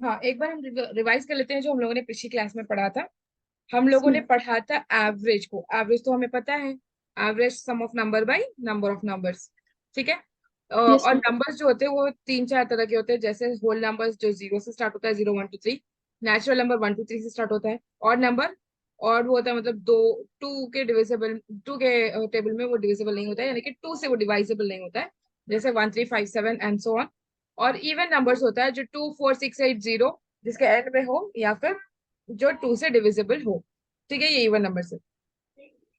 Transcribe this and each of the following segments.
हाँ, एक बार हम रिवाइज कर लेते हैं जो हम लोगों ने पिछली क्लास में पढ़ा था। हम लोगों ने हम्म। पढ़ा था एवरेज को। एवरेज तो हमें पता है, average some of number by number of numbers. ठीक है। यस और मैम। नंबर्स जो होते हैं वो तीन चार तरह के होते हैं, जैसे होल नंबर्स जो जीरो से स्टार्ट होता है, 0 1 2 3। नेचुरल नंबर 1 2 3 से स्टार्ट होता है। और नंबर, और वो होता है मतलब दो, टू के डिविजिबल, टू के टेबल में वो डिविजिबल नहीं होता है, यानी कि टू से वो डिवाइजेबल नहीं होता है, जैसे 1 3 5 7 एंड सो ऑन। और इवन नंबर्स होता है जो 2 4 6 8 0, जिसके एंड में हो, या फिर जो टू से डिविजिबल हो। ठीक है, ये इवन नंबर है।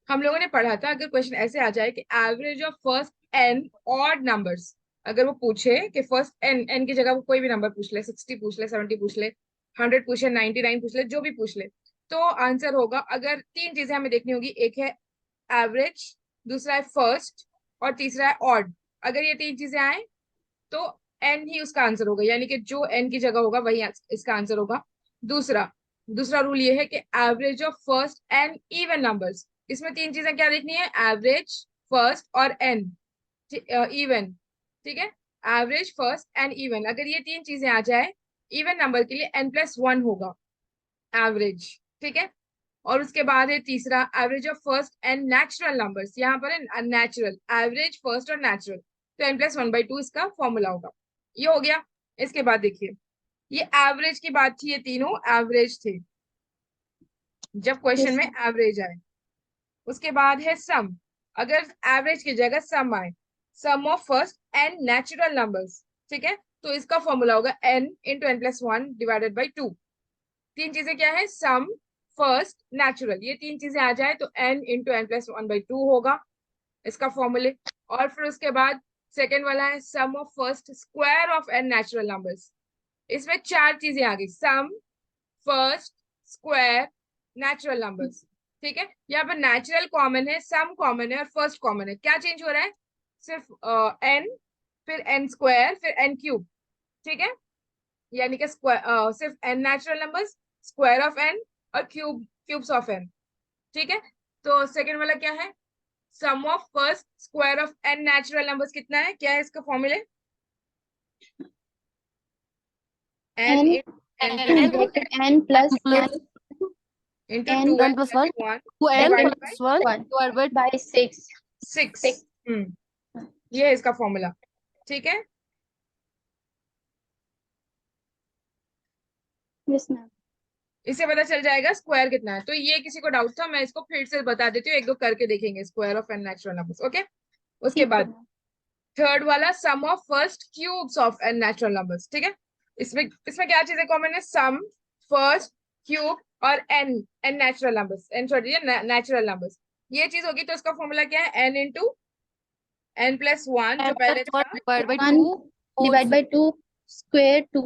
हम लोगों ने पढ़ा था, अगर क्वेश्चन ऐसे आ जाए कि average of first n odd numbers, अगर वो पूछे कि फर्स्ट एन, एन की जगह वो कोई भी नंबर पूछ ले, 60 पूछ ले, 70 पूछ ले, 100 पूछ ले, 99 पूछ ले, जो भी पूछ ले, तो आंसर होगा, अगर तीन चीजें हमें देखनी होगी, एक है एवरेज, दूसरा है फर्स्ट, और तीसरा है ऑड। अगर ये तीन चीजें आए तो एन ही उसका आंसर होगा, यानी कि जो एन की जगह होगा वही इसका आंसर होगा। दूसरा दूसरा रूल ये है कि average of first and even numbers, इसमें तीन चीजें क्या देखनी है, एवरेज, फर्स्ट और एन, इवन। ठीक है, एवरेज, फर्स्ट एंड इवन, अगर ये तीन चीजें आ जाए इवन नंबर के लिए n+1 होगा एवरेज। ठीक है। और उसके बाद है तीसरा, average of first and natural numbers, यहाँ पर है नेचुरल, एवरेज, फर्स्ट और नेचुरल, तो n+1/2 इसका फॉर्मूला होगा। ये हो गया। इसके बाद देखिए, ये एवरेज की बात थी, ये तीनों एवरेज थे जब क्वेश्चन यस में मैम। एवरेज आए। उसके बाद है सम, अगर एवरेज की जगह सम आए, sum of first and natural numbers. ठीक है, तो इसका फॉर्मूला होगा n × n+1 डिवाइडेड बाई 2। तीन चीजें क्या है, सम, फर्स्ट, नेचुरल, ये तीन चीजें आ जाए तो n × n+1/2 होगा इसका फॉर्मूले। और फिर उसके बाद सेकेंड वाला है sum of first square of n natural numbers. इसमें चार चीजें आ गई, sum, first, square, natural numbers. ठीक है, यहाँ पर नेचुरल कॉमन है, सम कॉमन है और फर्स्ट कॉमन है। क्या चेंज हो रहा है, सिर्फ एन, फिर एन स्क्वायर, फिर एन क्यूब। ठीक है, यानी कि स्क्वायर, सिर्फ n natural numbers, square of n, और क्यूब्स ऑफ एन। ठीक है, तो सेकेंड वाला क्या है, sum of first square of n natural numbers कितना है, क्या है इसका फॉर्मूले, n n n n plus n bracket n plus plus n into n two n n plus plus one one two n divided by plus one one divide by by six. 6। Six. ये है इसका formula. ठीक है, yes ma'am. इससे पता चल जाएगा square कितना है। तो ये किसी को डाउट था, मैं इसको फिर से बता देती हूँ, एक दो करके देखेंगे, square of n natural numbers. Okay, उसके ठीक है बाद मैम। थर्ड वाला sum of first cubes of n natural numbers. ठीक है, इसमें इसमें क्या चीजें कॉमन है, सम, फर्स्ट, क्यूब और n, n natural numbers, n छोड़ दीजिए, नेचुरल नंबर्स। ये चीज होगी तो इसका फॉर्मूला क्या है, n × n+1 जो एन पहले प्लस वन था। Divide by one two whole divide by two square two.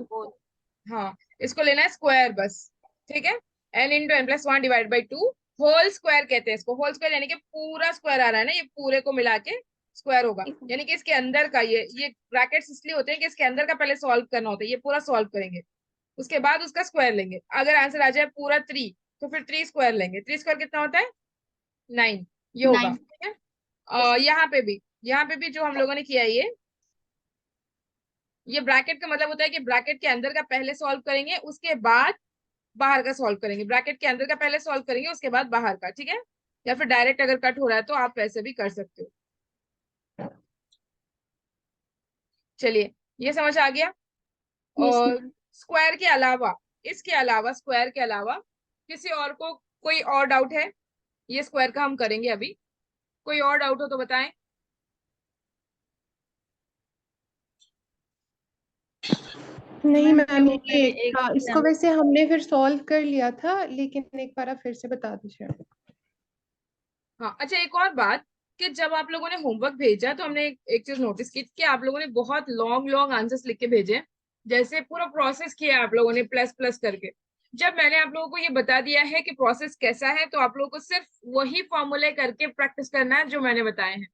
हाँ, इसको लेना है स्क्वायर बस। ठीक है, n × n+1 divide by 2 whole square कहते हैं इसको। होल स्क्वायर यानी कि पूरा स्क्वायर आ रहा है ना, ये पूरे को मिला के स्क्वायर होगा, यानी कि इसके अंदर का, ये ब्रैकेट्स इसलिए होते हैं कि इसके अंदर का पहले सॉल्व करना होता है, ये पूरा सॉल्व करेंगे, उसके बाद उसका स्क्वायर लेंगे। अगर आंसर आ जाए पूरा 3, तो फिर 3 स्क्वायर लेंगे। 3 स्क्वायर कितना होता है, 9, ये होगा। नाइन। ठीक है, यहाँ पे भी जो हम लोगों ने किया है, ये ब्रैकेट का मतलब होता है कि ब्रैकेट के अंदर का पहले सॉल्व करेंगे, उसके बाद बाहर का सॉल्व करेंगे। ब्रैकेट के अंदर का पहले सॉल्व करेंगे, उसके बाद बाहर का। ठीक है, या फिर डायरेक्ट अगर कट हो रहा है तो आप वैसे भी कर सकते हो। चलिए, ये समझ आ गया। यस और मैम। स्क्वायर के अलावा, इसके अलावा, स्क्वायर के अलावा किसी और को कोई और डाउट है, ये स्क्वायर का हम करेंगे अभी, कोई और डाउट हो तो बताएं। नहीं मैम मैम, वो ये मेरे एक हाँ, इसको वैसे हमने फिर सॉल्व कर लिया था, लेकिन एक बार आप फिर से बता दीजिए। हाँ, अच्छा, एक और बात, कि जब आप लोगों ने होमवर्क भेजा तो हमने एक चीज नोटिस की कि आप लोगों ने बहुत लॉन्ग लॉन्ग आंसर्स लिख के भेजे, जैसे पूरा प्रोसेस किया आप लोगों ने प्लस प्लस करके। जब मैंने आप लोगों को ये बता दिया है कि प्रोसेस कैसा है, तो आप लोगों को सिर्फ वही फॉर्मूले करके प्रैक्टिस करना है जो मैंने बताए हैं।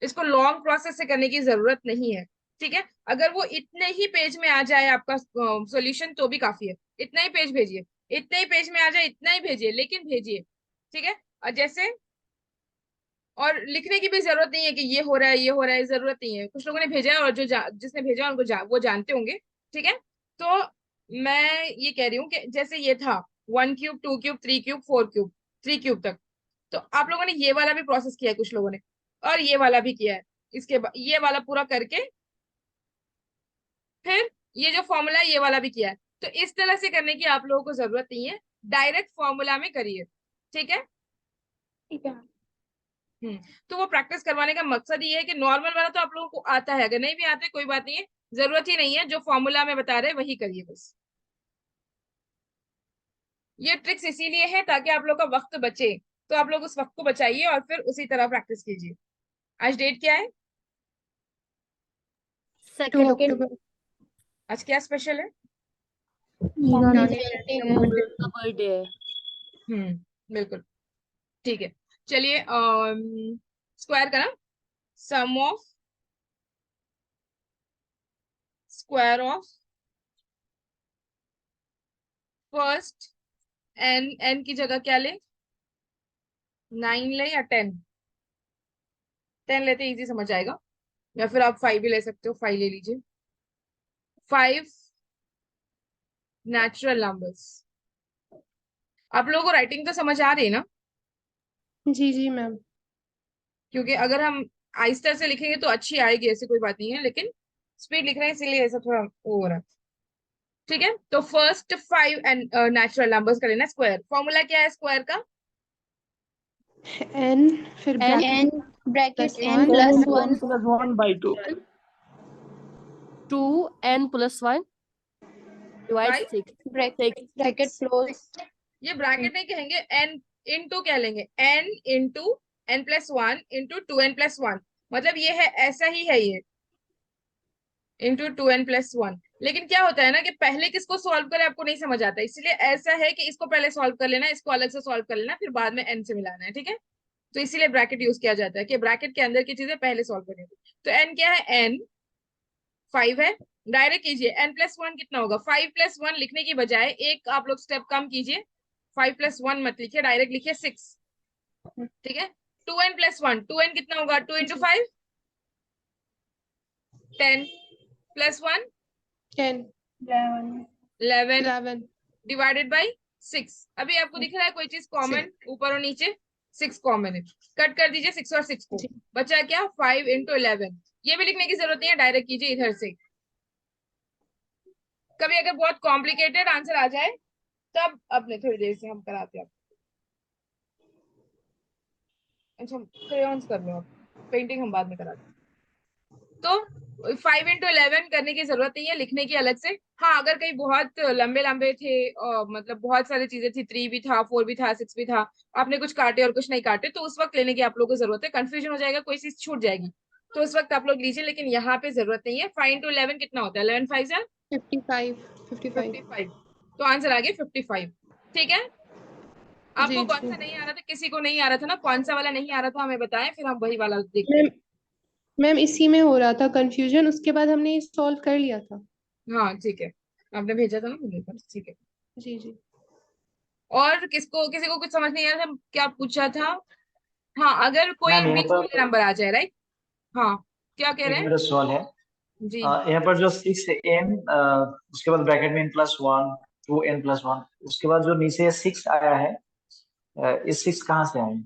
इसको लॉन्ग प्रोसेस से करने की जरूरत नहीं है। ठीक है, अगर वो इतने ही पेज में आ जाए आपका सॉल्यूशन तो भी काफी है। इतना ही पेज भेजिए, इतने ही पेज में आ जाए इतना ही भेजिए, लेकिन भेजिए। ठीक है, और जैसे, और लिखने की भी जरूरत नहीं है कि ये हो रहा है, ये हो रहा है, जरूरत नहीं है। कुछ लोगों ने भेजा है और जिसने भेजा है उनको वो जानते होंगे। ठीक है, तो मैं ये कह रही हूँ कि जैसे ये था 1 cube 2 cube 3 cube 4 cube 3 cube तक, तो आप लोगों ने ये वाला भी प्रोसेस किया है कुछ लोगों ने, और ये वाला भी किया है। इसके बाद ये वाला पूरा करके फिर ये जो फॉर्मूला है ये वाला भी किया है। तो इस तरह से करने की आप लोगों को जरूरत नहीं है, डायरेक्ट फॉर्मूला में करिए। ठीक है। ठीक है। हम्म। तो वो प्रैक्टिस करवाने का मकसद ये है कि नॉर्मल वाला तो आप लोगों को आता है, अगर नहीं भी आता है कोई बात नहीं है, जरूरत ही नहीं है, जो फॉर्मूला में बता रहे हैं वही करिए बस। ये ट्रिक्स इसीलिए है ताकि आप लोग का वक्त बचे, तो आप लोग उस वक्त को बचाइए और फिर उसी तरह प्रैक्टिस कीजिए। आज डेट क्या है? 2 सेकंड अक्टूबर। आज क्या स्पेशल है? मम्मी नानी जयंती का है। बर्थडे। का बर्थडे है। बिल्कुल। ठीक है। चलिए स्क्वायर का ना, sum of square of first n, n की जगह क्या ले, 9 ले या 10? 10 लेते इजी समझ आएगा, या फिर आप 5 भी ले सकते हो, 5 ले लीजिए। 5 नेचुरल नंबर्स। आप लोगों को राइटिंग तो समझ आ रही है ना? जी जी मैम। क्योंकि अगर हम आहिस्ता से लिखेंगे तो अच्छी आएगी, ऐसी कोई बात नहीं है, लेकिन स्पीड लिख रहे हैं इसीलिए ऐसा थोड़ा वो हो रहा है। ठीक है। तो फर्स्ट 5 एंड नेचुरल नंबर्स का लेना स्क्वायर। फॉर्मूला क्या है स्क्वायर का? एन फिर n n bracket bracket plus n 1 plus n one plus 1/2 2n + 1 divide 5 6 bracket 6 close. ये ब्रैकेट नहीं कहेंगे, एन इंटू क्या लेंगे, N into n+1 into 2n+1, मतलब ये है ऐसा ही है ये, इंटू 2n+1। लेकिन क्या होता है ना कि पहले किसको सॉल्व करें आपको नहीं समझ आता, इसलिए ऐसा है कि इसको पहले सॉल्व कर लेना, इसको अलग से सॉल्व कर लेना, फिर बाद में n से मिलाना है। ठीक है। तो इसीलिए ब्रैकेट यूज किया जाता है कि ब्रैकेट के अंदर की चीजें पहले सॉल्व करनी होगी। तो n क्या है, n 5 है। डायरेक्ट कीजिए, n+1 कितना होगा, 5+1 लिखने की बजाय एक आप लोग स्टेप कम कीजिए, 5+1 मत लिखिए, डायरेक्ट लिखिए 6। ठीक है। 2n+1, 2n कितना होगा, 2 इंटू 5 10 प्लस 1 10 11 11 डिवाइडेड बाई 6। अभी आपको दिख रहा है कोई चीज कॉमन 6 ऊपर और नीचे? 6 कॉमन है, कट कर दीजिए 6 और 6 को, जी। बचा क्या, 5 इंटू 11। ये भी लिखने की जरूरत नहीं है, डायरेक्ट कीजिए इधर से। कभी अगर बहुत कॉम्प्लिकेटेड आंसर आ जाए तब अपने थोड़ी देर से हम कराते हैं। अच्छा क्रेयॉन्स कर लो, पेंटिंग हम बाद में कराते हैं। तो 5 इंटू 11 करने की जरूरत नहीं है लिखने की अलग से। हाँ अगर कहीं बहुत लंबे लंबे थे, मतलब बहुत सारी चीजें थी, 3 भी था 4 भी था 6 भी था, आपने कुछ काटे और कुछ नहीं काटे, तो उस वक्त लेने की आप लोगों को जरूरत है, कंफ्यूजन हो जाएगा, कोई चीज छूट जाएगी, तो उस वक्त आप लोग लीजिए, लेकिन यहाँ पे जरूरत नहीं है। 5 इंटू 11 कितना होता है, 11 5 जा 55 55। 55, तो आंसर आ गया 55। ठीक है। आपको जी कौन जी सा नहीं आ रहा था, किसी को नहीं आ रहा था ना, कौन सा वाला नहीं आ रहा था हमें बताएं, फिर हम वही वाला देखते मैम। हैं। मैम इसी में हो रहा था कंफ्यूजन, उसके बाद हमने सॉल्व कर लिया था। हाँ ठीक है, आपने भेजा था ना मुझे पर, ठीक है। जी जी। और किसको, किसी को कुछ समझ नहीं आ रहा था, क्या पूछा था? हाँ अगर कोई मैम यहाँ बीच पर वाले नंबर आ जाए, राइट? हाँ क्या कह रहे एक हैं? मेरा सवाल है। जी। यहाँ पर जो 6n, उसके बाद ब्रैकेट में n+1 2n+1, उसके बाद जो नीचे 6 आया है, ये 6 कहाँ से आए?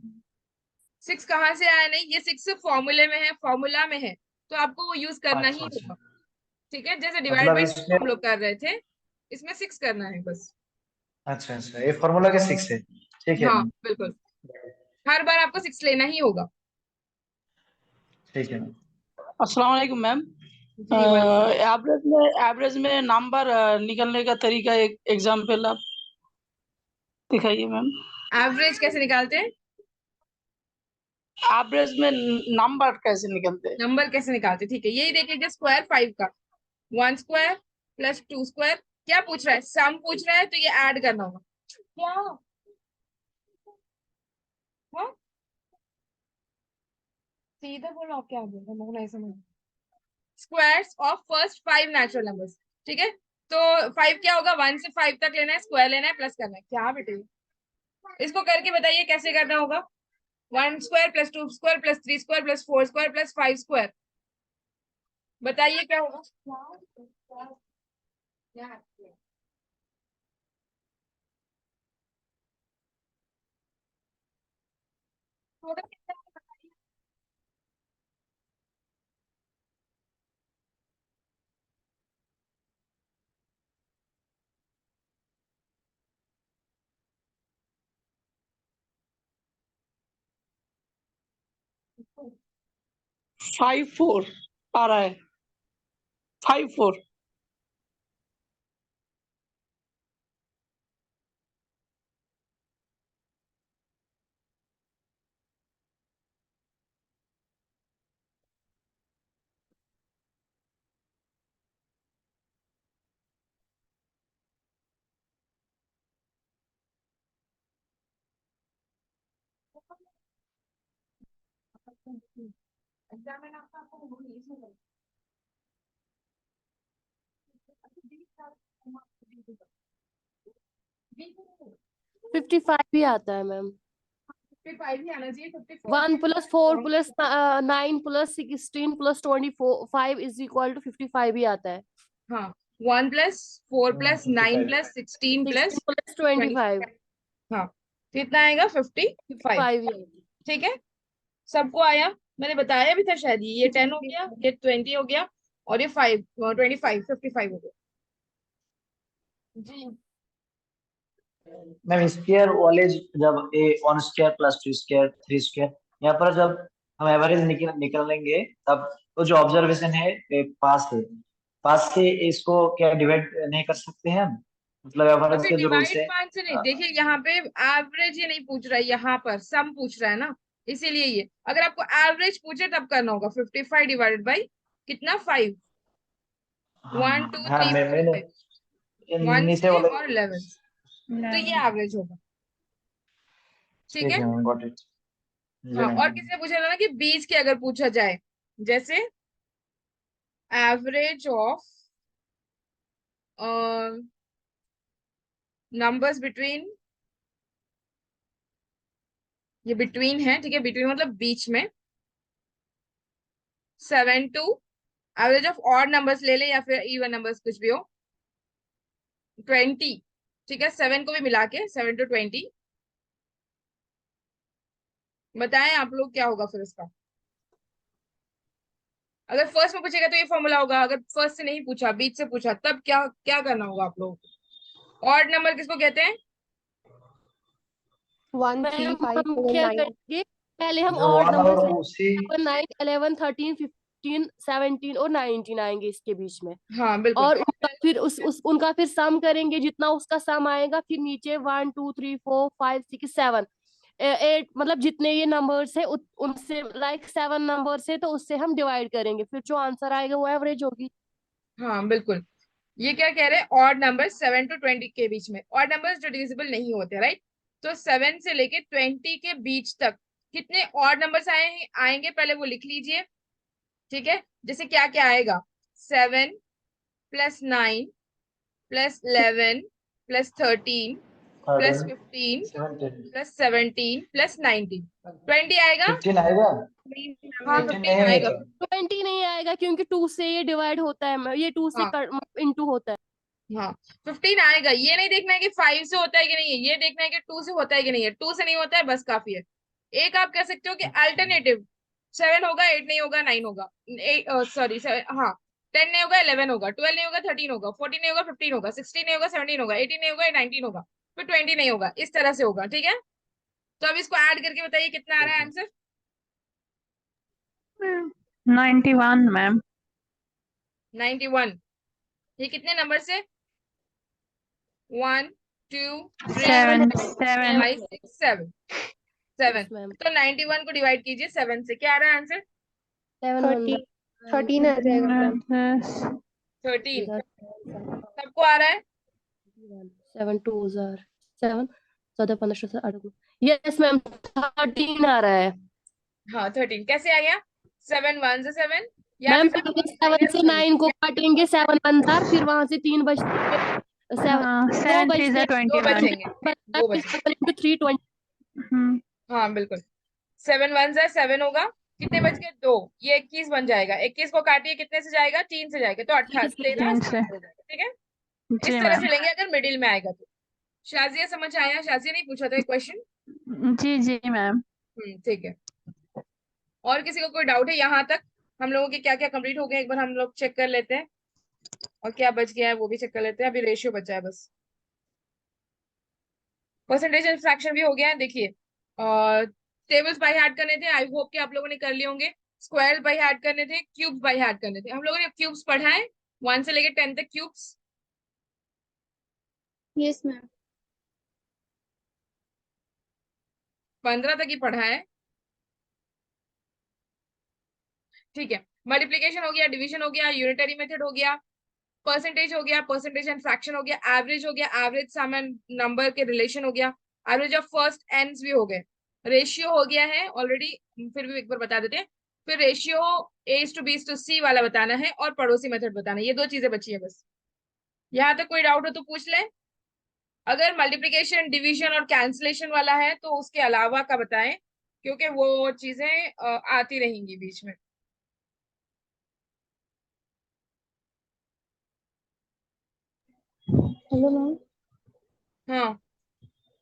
6 कहाँ से आया, नहीं ये 6 फॉर्मूले में है, फॉर्मूला में है, तो आपको वो यूज करना ही अच्छा अच्छा, होगा। ठीक है, जैसे डिवाइड मतलब बाई इसमें, हम लोग कर रहे थे, इसमें 6 करना है बस। अच्छा अच्छा, ये फॉर्मूला के 6 है, ठीक है हाँ मैम। बिल्कुल, हर बार आपको 6 लेना ही होगा। ठीक है मैम। अस्सलाम वालेकुम मैम। जी वालेकुम सलाम। एवरेज में नंबर निकलने का तरीका एक एग्जांपल आप दिखाइए मैम। एवरेज कैसे निकालते हैं? एवरेज में नंबर कैसे निकलते हैं? नंबर कैसे निकालते हैं, ठीक है, यही देख लीजिए, स्क्वायर 5 का 1 स्क्वायर प्लस 2 स्क्वायर, क्या पूछ रहा है, सम पूछ रहा है, तो ये ऐड करना होगा। क्या? हाँ सीधा बोलो, आप क्या बोल रहे हो, मेरे को नहीं समझ। Squares of first 5 natural numbers. ठीक है। तो 5 क्या होगा, 1 से 5 तक लेना है, स्क्वायर लेना है, प्लस करना है, क्या बेटे? इसको करके बताइए कैसे करना होगा। 1 square plus 2 square plus 3 square plus 4 square plus 5 square, बताइए क्या होगा। टोटल कितना है बताइए। फाइव फोर आ रहा है, 5 4। एग्जाम में आपको वो नहीं समझ 55 भी आता है मैम। 55 ही आना चाहिए। 54 1 + 4 + 9 + 16 + 25 इज इक्वल टू 55 भी आता है। हाँ 1 + 4 + 9 + 16 16 + + 25 हाँ कितना आएगा 55। 55 ही आएगी। ठीक है सबको आया। मैंने बताया भी था शायद ये 10 हो गया, ये 20 हो गया और ये 25 55 हो गया जी। मैम स्क्वायर वाले जब ए 1 स्क्वायर + 2 स्क्वायर 3 स्क्वायर, यहाँ पर जब हम एवरेज निकालेंगे तब वो जो ऑब्जर्वेशन है पास से इसको क्या डिवाइड नहीं कर सकते हैं हम, मतलब एवरेज अभी के जो रूल्स डिवाइड है। 5 से नहीं, देखिए यहाँ पे एवरेज ये नहीं पूछ रहा है, यहाँ पर सम पूछ रहा है ना, इसीलिए ये अगर आपको एवरेज पूछे तब करना होगा 55 डिवाइडेड बाई कितना 5 1 2 हाँ 3 4 मैंने 5 1 नीचे 6 वाले। और 11 तो ये एवरेज होगा। ठीक ठीक है है मैम, गॉट इट। जी हाँ और मैम। किसी ने पूछा था ना कि बीच के अगर पूछा जाए जैसे एवरेज ऑफ नंबर्स बिटवीन, ये बिटवीन है ठीक है, बिटवीन मतलब बीच में 7 to average of odd numbers ले ले या फिर इवन नंबर्स कुछ भी हो 20 ठीक है 7 को भी मिला के 7 to 20 बताएं आप लोग क्या होगा फिर इसका। अगर फर्स्ट में पूछेगा तो ये फॉर्मूला होगा, अगर फर्स्ट से नहीं पूछा बीच से पूछा तब क्या क्या करना होगा आप लोगों को। ऑड नंबर किसको कहते हैं 1 3 मैम 5 हम 7 क्या 9। करेंगे, पहले हम जो ऑड वन नंबर्स और उसी 7 9 11 13 15 17 और 19 आएंगे इसके बीच में, हाँ बिल्कुल और उनका फिर उनका फिर सम करेंगे, जितना उसका सम आएगा फिर नीचे 1 2 3 4 5 6 7 8 मतलब जितने ये नंबर्स है उनसे लाइक 7 नंबर्स है तो उससे हम डिवाइड करेंगे, फिर जो आंसर आएगा वो एवरेज होगी। हाँ बिल्कुल। ये क्या कह रहे हैं ऑड नंबर 7 to 20 के बीच में, ऑड नंबर्स जो डिविजिबल नहीं होते राइट, तो 7 से लेके 20 के बीच तक कितने ऑड नंबर्स आएंगे पहले वो लिख लीजिए। ठीक है जैसे क्या क्या आएगा 7 + 9 + 11 + 13 + 15 17 + 17 + 19 20 आएगा। 15 आएगा। हाँ 15 15 नहीं है आएगा। क्या? 20 नहीं आएगा क्योंकि 2 से ये डिवाइड होता है, ये 2 से हाँ इंटू होता है। हाँ 15 आएगा। ये नहीं देखना है कि 5 से होता है कि नहीं है, ये देखना है कि 2 से होता है कि नहीं है। 2 से नहीं होता है बस काफी है। एक आप कह सकते हो कि अल्टरनेटिव 7 होगा 8 नहीं होगा 9 होगा, सॉरी हाँ 10 नहीं होगा 11 होगा, 12 नहीं होगा 13 होगा, 14 नहीं होगा 15 होगा, 16 नहीं होगा 17 होगा, 18 नहीं होगा 19 होगा, फिर 20 नहीं होगा, इस तरह से होगा। ठीक है तो अब इसको ऐड करके बताइए कितना आ रहा है आंसर 91 मैम। 91। ये कितने नंबर से 1 2 3 7 7 5 6 7 7 यस मैम। तो 91 को डिवाइड कीजिए 7 से, क्या आ रहा है आंसर 7 13 आ जाएगा मैम। 13। सबको आ रहा है 7 2 7 14 15 16 यस मैम 13 आ रहा है हाँ 13 कैसे आ गया 7 1 से 7 या मैम। फिर पहले 7 से 9 को काटेंगे 7 1 फिर वहां से 3 बचते, 7 हाँ, 2 7 3 बचते, 2 21। बचेंगे 2 बचेंगे। 3 हम्म, हाँ बिल्कुल 7 1 से 7 होगा, कितने बच गए 2, ये 21 बन जाएगा। 21 को काटिए कितने से जाएगा 3 से जाएगा तो 18 13 3 इसका से। आंसर हो जाएगा। ठीक है इस जी तरह मैम। से लेंगे अगर मिडिल में आएगा तो। शाजिया समझ आया, शाजिया नहीं पूछा था क्वेश्चन जी जी मैम। ठीक है। और किसी को कोई डाउट है यहाँ तक? हम लोगों के क्या क्या कंप्लीट हो गए एक बार हम लोग चेक कर लेते हैं, और क्या बच गया है वो भी चेक कर लेते हैं। अभी रेशियो बचा है बस। परसेंटेज एंड फ्रैक्शन भी हो गया है। देखिए टेबल्स बाय हार्ट करने थे, आई होप कि आप लोगों ने कर लिए होंगे। स्क्वायर बाय हार्ट करने थे, क्यूब्स बाय हार्ट करने थे। हम लोगों ने क्यूब्स पढ़ा है 1 से लेकर 10 तक क्यूब्स। Yes ma'am. 15 तक ही पढ़ा है, ठीक है। मल्टीप्लीकेशन हो गया, डिवीजन हो गया, यूनिटरी मेथड हो गया, परसेंटेज हो गया, परसेंटेज एंड फ्रैक्शन हो गया, एवरेज हो गया, एवरेज सम एंड नंबर के रिलेशन हो गया, एवरेज ऑफ फर्स्ट एंड्स भी हो गए, रेशियो हो गया है ऑलरेडी, फिर भी एक बार बता देते हैं। फिर रेशियो A:B:C वाला बताना है, और पड़ोसी मेथड बताना है। ये 2 चीजें बची है बस। यहाँ तक कोई डाउट हो तो पूछ ले। अगर मल्टीप्लीकेशन, डिवीजन और कैंसिलेशन वाला है तो उसके अलावा का बताएं, क्योंकि वो चीजें आती रहेंगी बीच में। Hello ma'am. हाँ,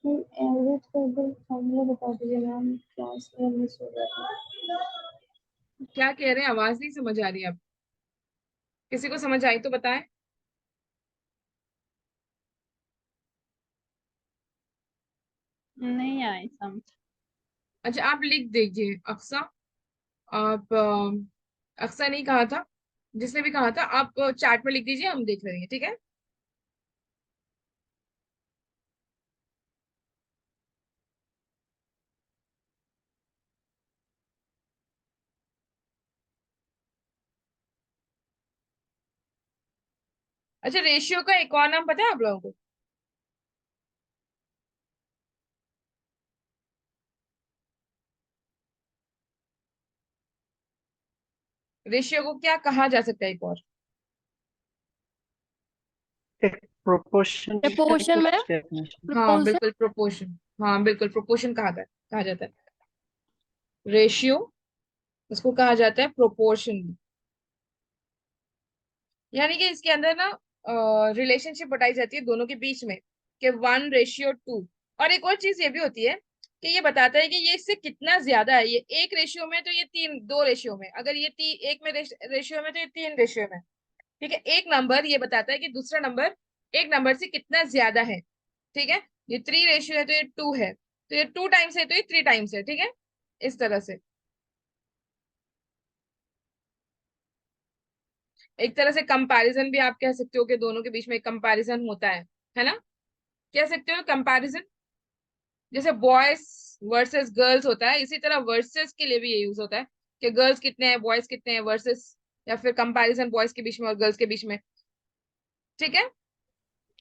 मैम एवरेज का एक बार फॉर्मूला बता दीजिए मैम, क्लास में मिस हो गया था। क्या कह रहे हैं? आवाज नहीं समझ आ रही है अब। किसी को समझ आई तो बताएं। नहीं आई समझ। अच्छा, आप लिख दीजिए अक्सा। आप अक्सा नहीं कहा था, जिसने भी कहा था आप चैट में लिख दीजिए, हम देख लेंगे, ठीक है। अच्छा, रेशियो का एक और नाम पता है आप लोगों को? रेशियो को क्या कहा जा सकता है एक और? Proportion proportion ma'am. हाँ प्रपोर्शन। बिल्कुल, प्रोपोर्शन। हाँ बिल्कुल, प्रोपोर्शन कहा जाता है। रेशियो, उसको कहा जाता है प्रोपोर्शन। यानी कि इसके अंदर ना रिलेशनशिप बताई जाती है दोनों के बीच में, कि 1:2। और एक और चीज ये भी होती है कि ये बताता है कि ये इससे कितना ज्यादा है। ये 1 रेशियो में तो ये 2 रेशियो में, अगर ये 1 में रेशियो में तो ये 3 रेशियो में, ठीक है। एक नंबर ये बताता है कि दूसरा नंबर एक नंबर से कितना ज्यादा है, ठीक है। ये 3 रेशियो है तो ये 2 है, तो ये 2 टाइम्स है तो ये 3 टाइम्स है, ठीक है। इस तरह से एक तरह से कंपैरिजन भी आप कह सकते हो, कि दोनों के बीच में एक कंपैरिजन होता है ना। कह सकते हो कंपैरिजन। जैसे बॉयज वर्सेस गर्ल्स होता है, इसी तरह वर्सेस के लिए भी ये यूज होता है, कि गर्ल्स कितने हैं, बॉयज कितने हैं, वर्सेस, या फिर कंपैरिजन बॉयज के बीच में और गर्ल्स के बीच में, ठीक है।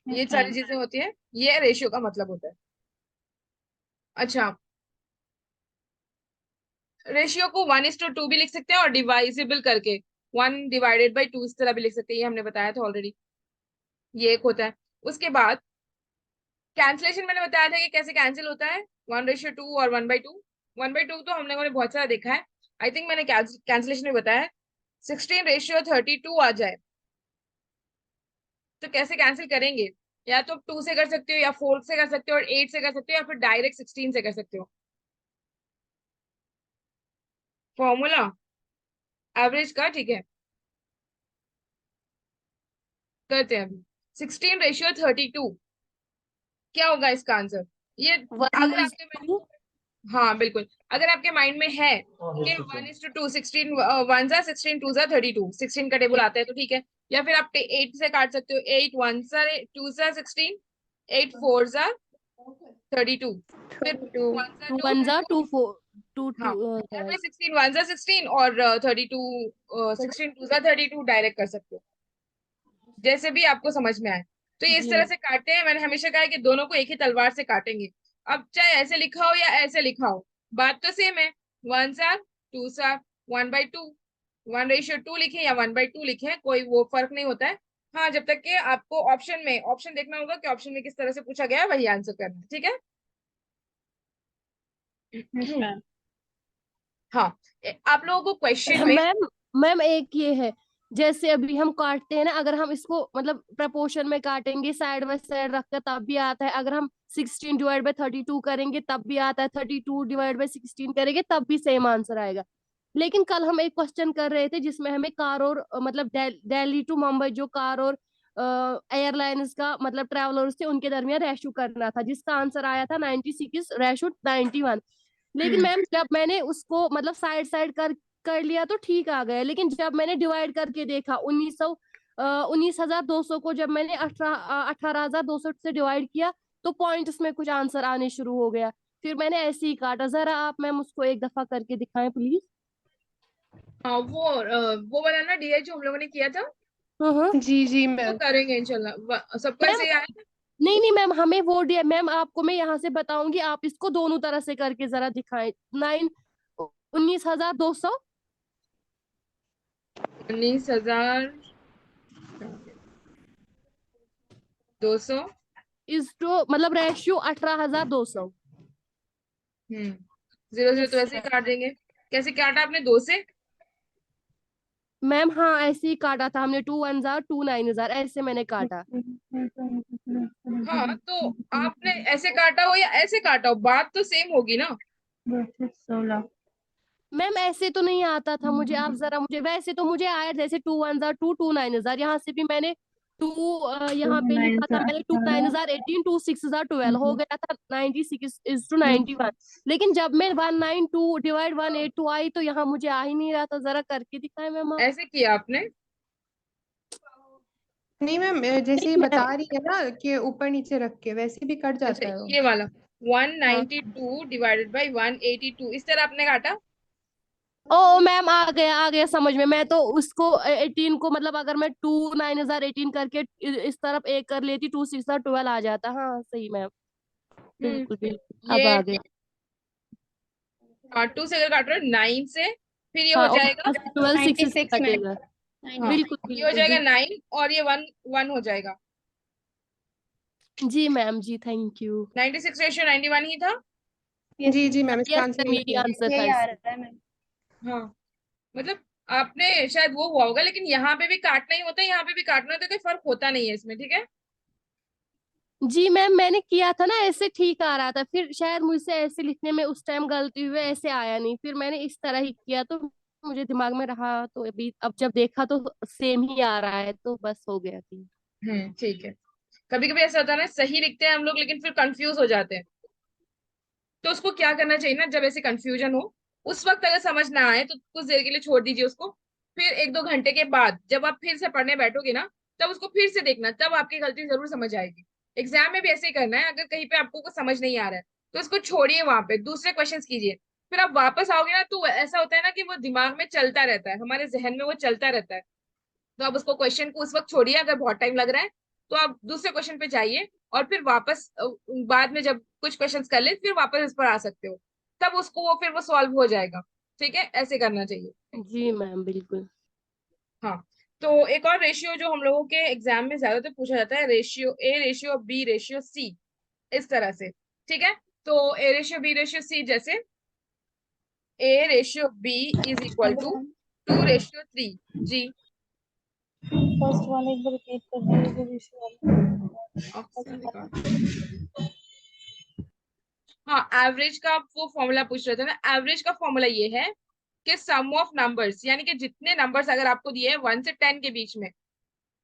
ये यस सारी मैम। चीजें होती है, ये रेशियो का मतलब होता है। अच्छा, रेशियो को 1:2 भी लिख सकते हैं, और डिवाइजिबल करके 1/2 इस तरह भी लिख सकते हैं, ये हमने बताया था ऑलरेडी। ये एक होता है। उसके बाद कैंसिलेशन मैंने बताया था कि कैसे कैंसिल होता है, 1:2 और 1/2। 1/2 तो हम लोगों ने बहुत सारा देखा है, आई थिंक मैंने कैंसिलेशन में बताया है। 16:32 आ जाए तो कैसे कैंसिल करेंगे? या तो 2 से कर सकते हो, या 4 से कर सकते हो, और 8 से कर सकते हो, या फिर डायरेक्ट 16 से कर सकते हो। फॉर्मूला एवरेज का, ठीक है, करते हैं अभी। 16:32 क्या होगा इसका आंसर? ये अगर आपके में, हाँ बिल्कुल, अगर आपके माइंड में है कि 1:2, 16 1 जा 16 2 जा 32, 16 का टेबल आता है तो ठीक है। या फिर आप 8 से काट सकते हो, 8 1 जा 2 जा 16, 8 4 जा 32, फिर 32। 1 जा 2, वन फिर जा 4। 2 हाँ, 2 या फिर 16 1 जा 16 और 32, 16 2 जा 32 डायरेक्ट कर सकते हो, जैसे भी आपको समझ में आए। तो ये इस जी तरह मैम। से काटते हैं। मैंने हमेशा कहा है कि दोनों को एक ही तलवार से काटेंगे। अब चाहे ऐसे लिखा हो या ऐसे लिखा हो, बात तो सेम है। 1 सा 2 सा 1/2, 1:2 लिखे या 1/2 लिखे, कोई वो फर्क नहीं होता है। हाँ, जब तक कि आपको ऑप्शन देखना होगा कि ऑप्शन में किस तरह से पूछा गया है, वही आंसर करना है, ठीक है। Yes ma'am. हाँ, आप लोगों को क्वेश्चन में, मैम मैम एक ये है, जैसे अभी हम काटते हैं ना, अगर हम इसको मतलब प्रपोर्शन में काटेंगे साइड बाय साइड रखकर तब भी आता है, अगर हम 16 डिवाइड बाय 32 करेंगे तब भी आता है, 32 डिवाइड बाय 16 करेंगे तब भी सेम आंसर आएगा। लेकिन कल हम एक क्वेश्चन कर रहे थे जिसमें हमें कार और मतलब दिल्ली टू मुंबई जो कार और एयरलाइंस का मतलब ट्रेवलर्स थे उनके दरमियान रेशो करना था, जिसका आंसर आया था 96:91। लेकिन मैम जब मैंने उसको मतलब साइड साइड कर लिया तो ठीक आ गया, लेकिन जब मैंने डिवाइड करके देखा 19,200 को जब मैंने 18,200 से डिवाइड किया तो पॉइंट उसमें कुछ आंसर आने शुरू हो गया। फिर मैंने ऐसे ही काटा। जरा आप मैम उसको एक दफा करके दिखाएं प्लीज। हाँ वो वाला ना डीआई जो हम लोगों ने किया था हाँ जी जी वो मैम। करेंगे इंशाल्लाह। सबको मैम ऐसे ही आया था? नहीं नहीं मैम, हमें वो दिया मैम, आपको मैं यहाँ से बताऊंगी, आप इसको दोनों तरह से करके जरा दिखाएं। 19,200 19,200 इज टू मतलब रेशियो 18,200। 0 0 तो यस ऐसे ही काट देंगे। कैसे काटा आपने? 2 से? मैम, हाँ ऐसे ही काटा था हमने, 2 1 2 9 ऐसे मैंने काटा। हाँ तो आपने ऐसे काटा हो या ऐसे काटा हो, बात तो सेम होगी ना। 16। मैम ऐसे तो नहीं आता था मुझे, आप जरा मुझे, वैसे तो मुझे आया जैसे 2 1 2 2 9 यहाँ से भी मैंने टू यहाँ पे लिखा था मैंने, 2 9 18 2 6 12 हो गया था 96:91। लेकिन जब मैं 192 डिवाइड 182 आई तो यहाँ मुझे आ ही नहीं रहा था। जरा करके दिखाए मैम आप। ऐसे किया आपने? नहीं मैम, जैसे ही नहीं बता मैम, रही है ना कि ऊपर नीचे रख के वैसे भी कट अच्छा जाता है वो। ये वाला हाँ 192 डिवाइडेड बाई 182 इस तरह आपने काटा? ओ मैम, आ गया समझ में। मैं तो उसको 18 को मतलब अगर मैं 2 9 18 करके इस तरफ एक कर लेती, 2 6 12 आ जाता। हाँ सही मैम, हम्म बिल्कुल बिल्कुल अब ये आ गया। 2 से अगर काट रहे हो 9 से, फिर ये हो हाँ और जाएगा। 12 6 से 96 में कटेगा। हाँ 96। बिल्कुल ये हो बिल्कुल जाएगा बिल्कुल। 9 और ये 1 1 हो जाएगा। जी मैम जी, थैंक यू। 96 रेशियो 91 ही था। जी जी मैम, इसका यस आंसर मैम, यही यही है। आंसर था यही आ इसका। रहा है मैम। हाँ मतलब आपने शायद वो हुआ होगा, लेकिन यहाँ पे भी काटना ही होता है, यहाँ पे भी काटना होता है, कोई फर्क होता नहीं है इसमें, ठीक है। जी मैम, मैंने किया था ना ऐसे, ठीक आ रहा था, फिर शायद मुझसे ऐसे लिखने में उस टाइम गलती हुई, ऐसे आया नहीं, फिर मैंने इस तरह ही किया तो मुझे दिमाग में रहा, तो अभी अब जब देखा तो सेम ही आ रहा है तो बस हो गया थी। ठीक है। कभी कभी ऐसा होता है ना, सही लिखते हैं हम लोग लेकिन फिर कंफ्यूज हो जाते हैं। तो उसको क्या करना चाहिए ना, जब ऐसे कंफ्यूजन हो उस वक्त अगर समझ ना आए तो कुछ देर के लिए छोड़ दीजिए उसको। फिर 1 2 घंटे के बाद जब आप फिर से पढ़ने बैठोगे ना, तब उसको फिर से देखना, तब आपकी गलती जरूर समझ आएगी। एग्जाम में भी ऐसे ही करना है, अगर कहीं पे आपको कुछ समझ नहीं आ रहा है तो उसको छोड़िए, वहां पे दूसरे क्वेश्चन कीजिए। फिर आप वापस आओगे ना तो ऐसा होता है ना कि वो दिमाग में चलता रहता है, हमारे जहन में वो चलता रहता है। तो आप उसको क्वेश्चन को उस वक्त छोड़िए, अगर बहुत टाइम लग रहा है तो आप दूसरे क्वेश्चन पे जाइए और फिर वापस बाद में जब कुछ क्वेश्चंस कर ले फिर वापस इस पर आ सकते हो। तब उसको वो फिर वो सॉल्व हो जाएगा। ठीक है, ऐसे करना चाहिए। जी मैम बिल्कुल। हाँ तो एक और रेशियो जो हम लोगों के एग्जाम में ज्यादातर पूछा जाता है, ratio A ratio B ratio C, इस तरह से। ठीक है, तो A ratio B ratio C जैसे A ratio B is equal hello to ma'am, 2:3। जी। फर्स्ट वाला एक बार रिपीट कर दीजिए रेशियो वाला। ऑप्शन फर्स्ट दिखा। वाला। हाँ एवरेज का वो फॉर्मूला पूछ रहे थे ना, एवरेज का फॉर्मूला ये है कि सम ऑफ नंबर्स, यानी कि जितने नंबर्स अगर आपको दिए हैं 1 से 10 के बीच में,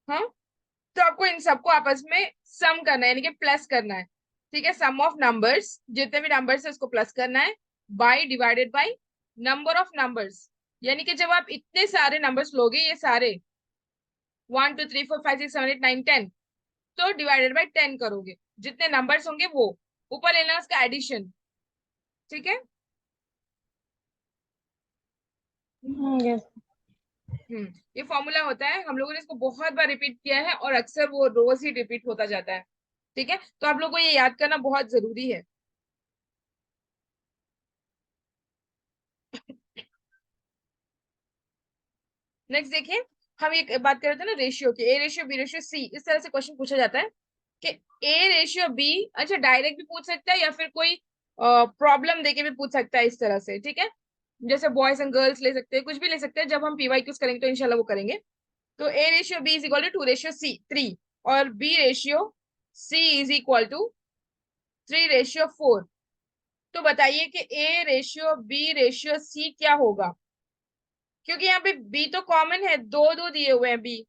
हाँ, तो आपको इन सबको आपस में सम करना है, यानी कि प्लस करना है। ठीक है, सम ऑफ नंबर्स, जितने भी नंबर्स है उसको प्लस करना है, by divided by number of numbers. यानी कि जब आप इतने सारे नंबर्स लोगे, ये सारे 1 2 3 4 5 6 7 8 9 10, तो डिवाइडेड बाई 10 करोगे, जितने नंबर्स होंगे वो ऊपर लेना उसका एडिशन। ठीक है। यस। ये फॉर्मूला होता है, हम लोगों ने इसको बहुत बार रिपीट किया है और अक्सर वो रोज ही रिपीट होता जाता है। ठीक है, तो आप लोगों को ये याद करना बहुत जरूरी है। नेक्स्ट देखिए, हम ये बात कर रहे थे ना रेशियो की, A ratio B ratio C, इस तरह से क्वेश्चन पूछा जाता है कि ए रेशियो बी, अच्छा डायरेक्ट भी पूछ सकता है या फिर कोई प्रॉब्लम देके भी पूछ सकता है, इस तरह से। ठीक है, जैसे बॉयज एंड गर्ल्स ले सकते हैं, कुछ भी ले सकते हैं, जब हम पीवाईक्यूज करेंगे तो इंशाल्लाह वो करेंगे। तो A ratio B is equal to 2:3 और B ratio C is equal to 3:4। तो बताइए कि A ratio B ratio C क्या होगा, क्योंकि यहाँ पे B तो कॉमन है, दो दो दिए हुए हैं B,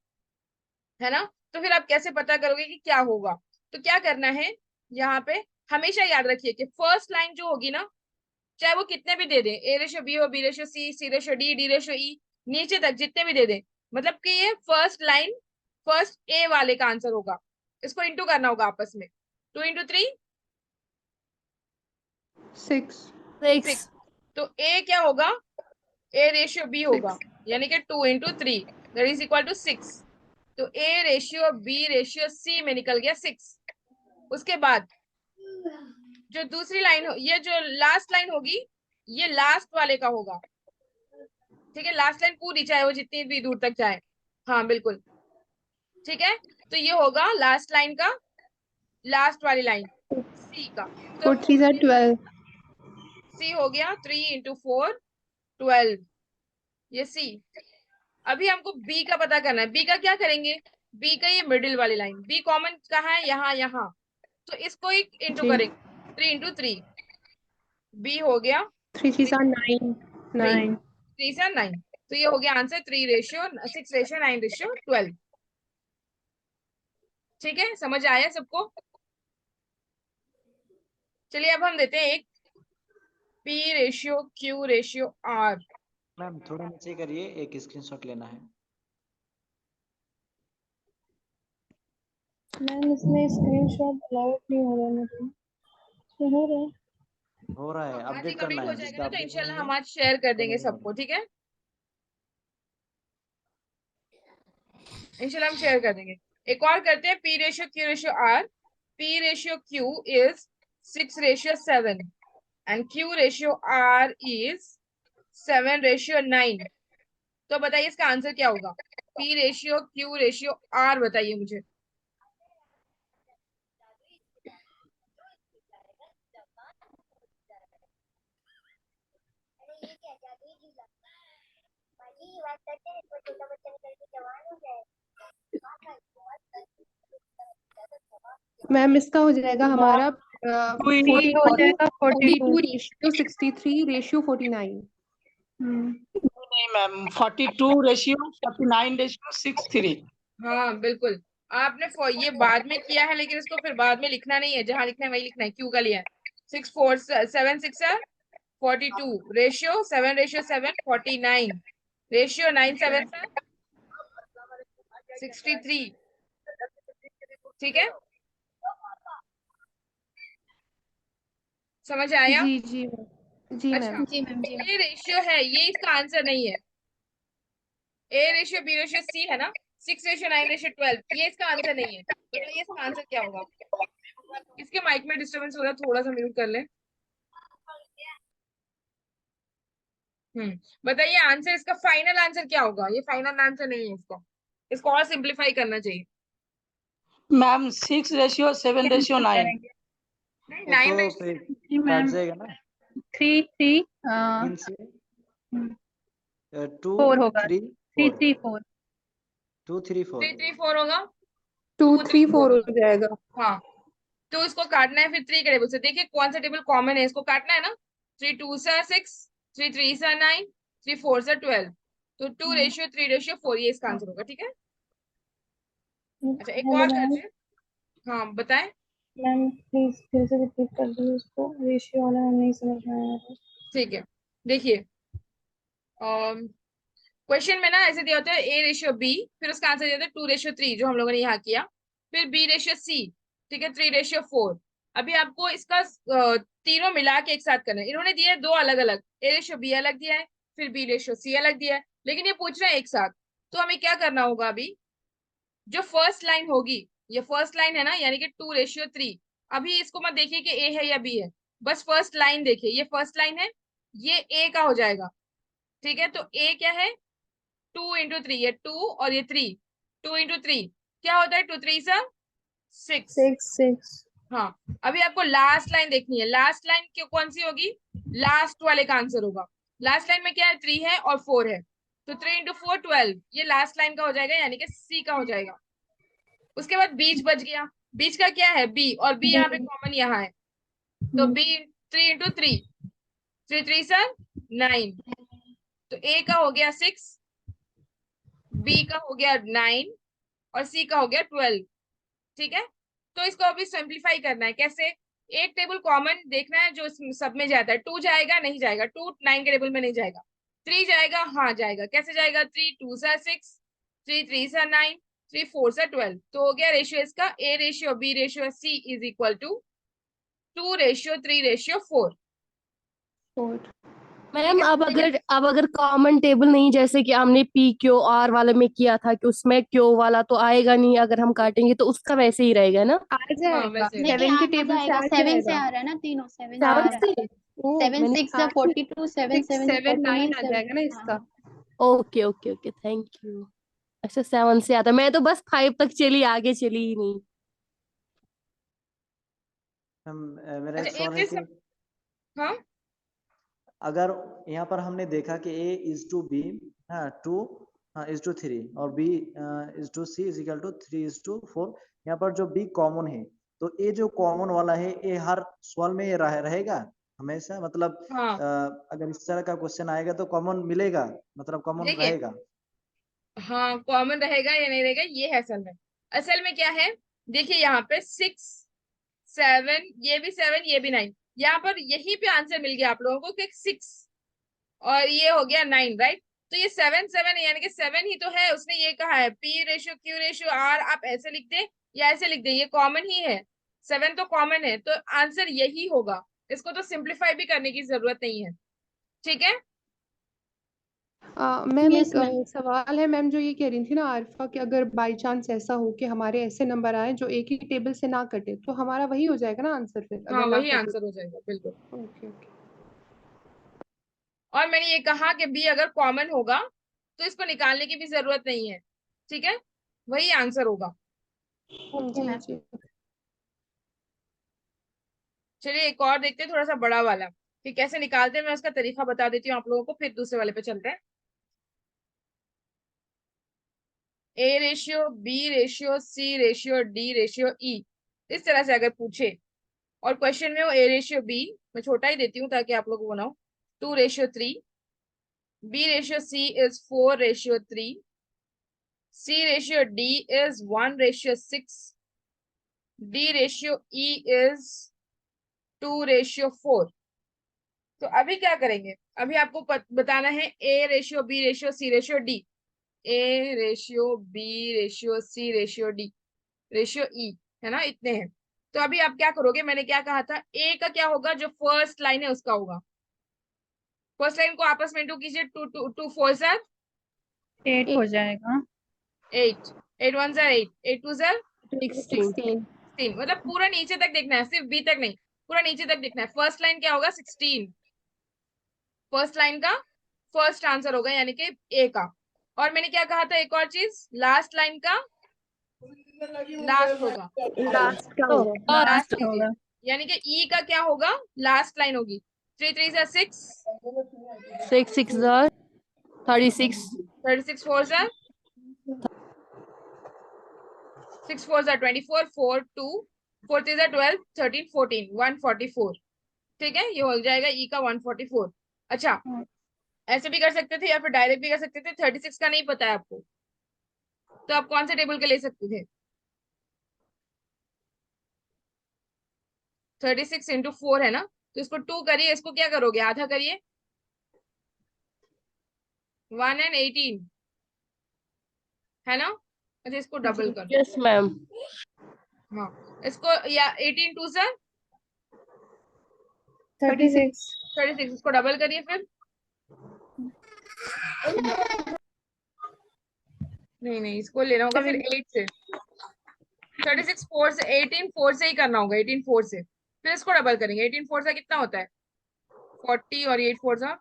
है ना। तो फिर आप कैसे पता करोगे कि क्या होगा। तो क्या करना है यहाँ पे, हमेशा याद रखिए कि फर्स्ट लाइन जो होगी ना, चाहे वो कितने भी दे दें, A रेशियो B हो, B ratio C, C ratio D, D ratio E, नीचे तक जितने भी दे दें, मतलब कि ये फर्स्ट लाइन फर्स्ट A वाले का आंसर होगा। इसको इंटू करना होगा आपस में, 2 × 3 6 6 तो A क्या होगा, A रेशियो B होगा, यानी कि 2 × 3 दैट इज इक्वल टू 6। तो A ratio B ratio C में निकल गया 6। उसके बाद जो दूसरी लाइन हो, ये जो लास्ट लाइन होगी, ये लास्ट वाले का होगा, ठीक है। लास्ट लाइन पूरी, चाहे वो जितनी भी दूर तक जाए, हाँ बिल्कुल ठीक है। तो ये होगा लास्ट लाइन का, लास्ट वाली लाइन C का। तो 4 3s are 12 C हो गया 3 × 4 12, ये C। अभी हमको B का पता करना है। B का क्या करेंगे, B का ये मिडिल वाली लाइन, B कॉमन कहाँ है, यहाँ यहाँ, तो इसको एक इंटू जी। करेंगे, 3 × 3 B हो गया 3 3s are 9 9 3 से 9। तो ये हो गया आंसर 3:6:9:12। ठीक है, समझ आया सबको। चलिए अब हम देते हैं एक P ratio Q ratio R। Ma'am थोड़ा नीचे करिए, एक स्क्रीनशॉट लेना है। मैम इसमें स्क्रीनशॉट अलाउड नहीं हो रहा है मुझे, तो हो रहा है। हो रहा है, आज ही अपडेट कंप्लीट करना हो है, जाएगा जिसका ना, तो अपडेट इंशाल्लाह नहीं हम है आज शेयर कर देंगे नहीं सबको, होगा। ठीक है। इंशाल्लाह हम शेयर कर देंगे। एक और करते हैं P ratio Q ratio R। P ratio Q is 6:7 and Q ratio R is 7:9। तो बताइए इसका आंसर क्या होगा, P ratio Q ratio R बताइए मुझे। मैम इसका हो जाएगा हमारा ये हो जाएगा 42 42:63:49 नहीं मैम, 42:49:63। हाँ बिल्कुल, आपने ये बाद में किया है, लेकिन इसको फिर बाद में लिखना नहीं है, जहां लिखना है वही लिखना है। क्यू का लिया है 6 4 7 6 42 रेशियो 7:7 49 रेशियो 9 7 63। ठीक है, समझ आया। जी जी जी अच्छा, मैम जी मैम जी। ये रेशियो है, ये इसका आंसर नहीं है। A ratio B ratio C है ना, 6:9:12, ये इसका आंसर नहीं है। बताइए इसका आंसर क्या होगा। इसके माइक में डिस्टरबेंस हो रहा है, थोड़ा सा म्यूट कर ले। बताइए आंसर, इसका फाइनल आंसर क्या होगा। ये फाइनल आंसर नहीं है, इसको और सिंप्लीफाई करना चाहिए। मैम 6:7:9। नहीं, वो 9 तो फिर जी काट मैम, जाएगा ना, 3 3 3 से 2 4 होगा, 3 3 4 3 4। 2 3 4 3 3 4 होगा, 2 2 3 3 4 4। हो जाएगा। हाँ, तो इसको काटना है फिर 3 के टेबल से। देखिए कौन सा टेबल कॉमन है, इसको काटना है ना। 3 2 6, 3 3 9, 3 4 12। तो 2:3:4, ये इसका आंसर होगा। ठीक है, अच्छा एक हेलो और मैम, करते हैं। हाँ बताएं। मैम प्लीज फिर से रिपीट कर दीजिए उसको, रेशियो वाला हमें नहीं समझ में आया था। ठीक है, देखिए क्वेश्चन में ना ऐसे दिया होता है A रेशियो B, फिर उसका आंसर दिया होता है 2:3, जो हम लोगों ने यहाँ किया। फिर B रेशियो C, ठीक है, 3:4। अभी आपको इसका तीनों मिला के एक साथ करना है। इन्होंने दिया है दो अलग अलग, A रेशियो B अलग दिया है, फिर B रेशियो C अलग दिया है, लेकिन ये पूछ रहे हैं एक साथ। तो हमें क्या करना होगा, अभी जो फर्स्ट लाइन होगी, ये फर्स्ट लाइन है ना, यानी कि 2:3। अभी इसको मत देखिए कि A है या B है, बस फर्स्ट लाइन देखिए, ये फर्स्ट लाइन है, ये A का हो जाएगा। ठीक है, तो A क्या है, 2 × 3, ये 2 और ये 3, 2 × 3 क्या होता है, 2 3 6। 6 6 हाँ, अभी आपको लास्ट लाइन देखनी है। लास्ट लाइन कौन सी होगी, लास्ट वाले का आंसर होगा। लास्ट लाइन में क्या है, 3 है और 4 है, तो 3 इंटू 4 12, ये लास्ट लाइन का हो जाएगा यानी कि सी का हो जाएगा। उसके बाद बीच बच गया, बीच का क्या है बी, और बी यहाँ पे कॉमन यहाँ है, तो बी 3 इंटू 3, 3 3 सर 9, तो ए का हो गया 6, बी का हो गया 9 और सी का हो गया 12। ठीक है, तो इसको अभी सिंप्लीफाई करना है। कैसे? एक टेबल कॉमन देखना है जो सब में जाता है। 2 जाएगा नहीं जाएगा, 2 9 के टेबल में नहीं जाएगा। 3 जाएगा, हाँ जाएगा। कैसे जाएगा? 3 2 सा 6, 3 3 सा 9, 3 4 सा 12। तो हो गया रेशियो इसका A ratio B ratio C is equal to 2 ratio 3 ratio 4। 4। Ma'am अब अगर कॉमन टेबल नहीं, जैसे कि हमने पी क्यू आर वाले में किया था कि उसमें क्यू वाला तो आएगा नहीं, अगर हम काटेंगे तो उसका वैसे ही रहेगा ना? आ जाएगा, वैसे। नहीं 7 के आ टेबल से जाएगा, आ 7 से जाएगा। आ रहा है ना, तीनों 7 से आ सेवन रहा है। से? ओ, 7 मैंने 6 हाँ, 42, 7 6 7 7 9 आ 49, जाएगा ना इसका। Okay okay okay, thank you. अच्छा 7 से आता, मैं तो बस 5 तक चली, आगे चली ही नहीं। मेरा एक अच्छा सवाल एक है चीज, कि हाँ अगर यहाँ पर हमने देखा कि a इज टू बी, हाँ 2 इज टू 3 और b is to C is equal to 3 is to 4, यहाँ पर जो b कॉमन है, तो a जो कॉमन वाला है ये हर सवाल में ये रहेगा हमेशा, मतलब हाँ अगर इस तरह का क्वेश्चन आएगा तो कॉमन मिलेगा, मतलब कॉमन देखिए, रहेगा। हाँ कॉमन रहेगा या नहीं रहेगा ये है असल में क्या है। देखिए यहाँ पे 6 7, ये भी 7 ये भी 9, यहाँ पर यही पे आंसर मिल गया आप लोगों को कि 6 और ये हो गया 9, राइट। तो ये 7 7 यानी कि 7 ही तो है, उसने ये कहा है P ratio Q ratio R, आप ऐसे लिख दे या ऐसे लिख दे, ये कॉमन ही है, 7 तो कॉमन है, तो आंसर यही होगा। इसको तो सिंप्लीफाई भी करने की जरूरत नहीं है। ठीक है, मैम यस एक मैम। सवाल है मैम, जो ये कह रही थी ना आरिफा कि अगर बाई चांस ऐसा हो कि हमारे ऐसे नंबर आए जो एक ही टेबल से ना कटे, तो हमारा वही हो जाएगा ना आंसर फिर, हाँ अगर ना वही कटे? आंसर हो जाएगा बिल्कुल। Okay okay. और मैंने ये कहा कि बी अगर कॉमन होगा तो इसको निकालने की भी जरूरत नहीं है। ठीक है, वही आंसर होगा। ओके जी मैम। जी। चलिए एक और देखते हैं, थोड़ा सा बड़ा वाला, कि कैसे निकालते हैं। मैं उसका तरीका बता देती हूँ आप लोगों को, फिर दूसरे वाले पे चलते हैं। A ratio B ratio C ratio D ratio E, इस तरह से अगर पूछे और क्वेश्चन में वो ए रेशियो बी, मैं छोटा ही देती हूँ ताकि आप लोग को बनाओ, 2 ratio 3, B ratio C is 4 ratio 3, C ratio D is 1 ratio 6, D ratio E is 2 ratio 4। तो अभी क्या करेंगे, अभी आपको बताना है A ratio B ratio C ratio D, A ratio B ratio C ratio D ratio E, है ना, इतने हैं। तो अभी आप क्या करोगे, मैंने क्या कहा था, ए का क्या होगा, जो फर्स्ट लाइन है उसका होगा। फर्स्ट लाइन को आपस में इंटू कीजिए, 2 2 2 4 सर 8 हो जाएगा। 8, 8 1 सर 8, 8 2 सर 16। 16, मतलब पूरा नीचे तक देखना है, सिर्फ बी तक नहीं, पूरा नीचे तक देखना है। फर्स्ट लाइन क्या होगा 16, फर्स्ट लाइन का फर्स्ट आंसर होगा यानी कि ए का। और मैंने क्या कहा था, एक और चीज, लास्ट लाइन का लास्ट होगा, लास्ट का तो होगा। लास्ट लास्ट लास्ट होगा। यानी कि ई का क्या होगा, लास्ट लाइन होगी। 3 3 जा 6, 6 6 36, 36 4 जा 6 4 जा 24, 4 2 4 3 जा 12, 13 14, 144। ठीक है, ये हो जाएगा ई का 144। अच्छा, ऐसे भी कर सकते थे या फिर डायरेक्ट भी कर सकते थे। 36 का नहीं पता है आपको, तो आप कौन से टेबल के ले सकते थे? 36 इंटू 4 है ना, तो इसको 2 करिए, इसको क्या करोगे, आधा करिए, 1 and 18 है ना। अच्छा इसको डबल कर दो, यस मैम। हाँ इसको, या 18 2 सर 36। 36, इसको डबल करिए फिर, नहीं इसको लेना होगा फिर 8 से। 36 4 से, 18 4 से ही करना होगा, 18 4 से, फिर इसको डबल करेंगे। 18 4 से कितना होता है 40, और 8 4 से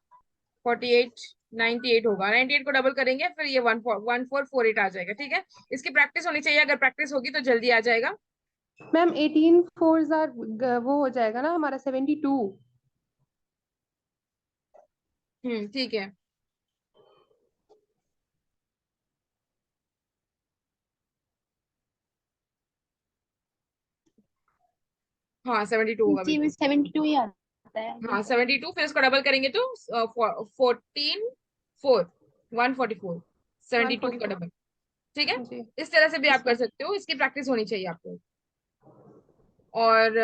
48, 98 होगा। 98 को डबल करेंगे, फिर ये 1448 आ जाएगा। ठीक है, इसकी प्रैक्टिस होनी चाहिए, अगर प्रैक्टिस होगी तो जल्दी आ जाएगा। मैम 18 4 वो हो जाएगा ना हमारा 72। ठीक है, हाँ 72 होगा जी बिल्कुल। में 72 ही आता है। हाँ 72, फिर इसको डबल करेंगे तो 14 4 144 72 का 144 डबल। ठीक है, जी। इस तरह से भी आप कर सकते हो, इसकी प्रैक्टिस होनी चाहिए आपको। और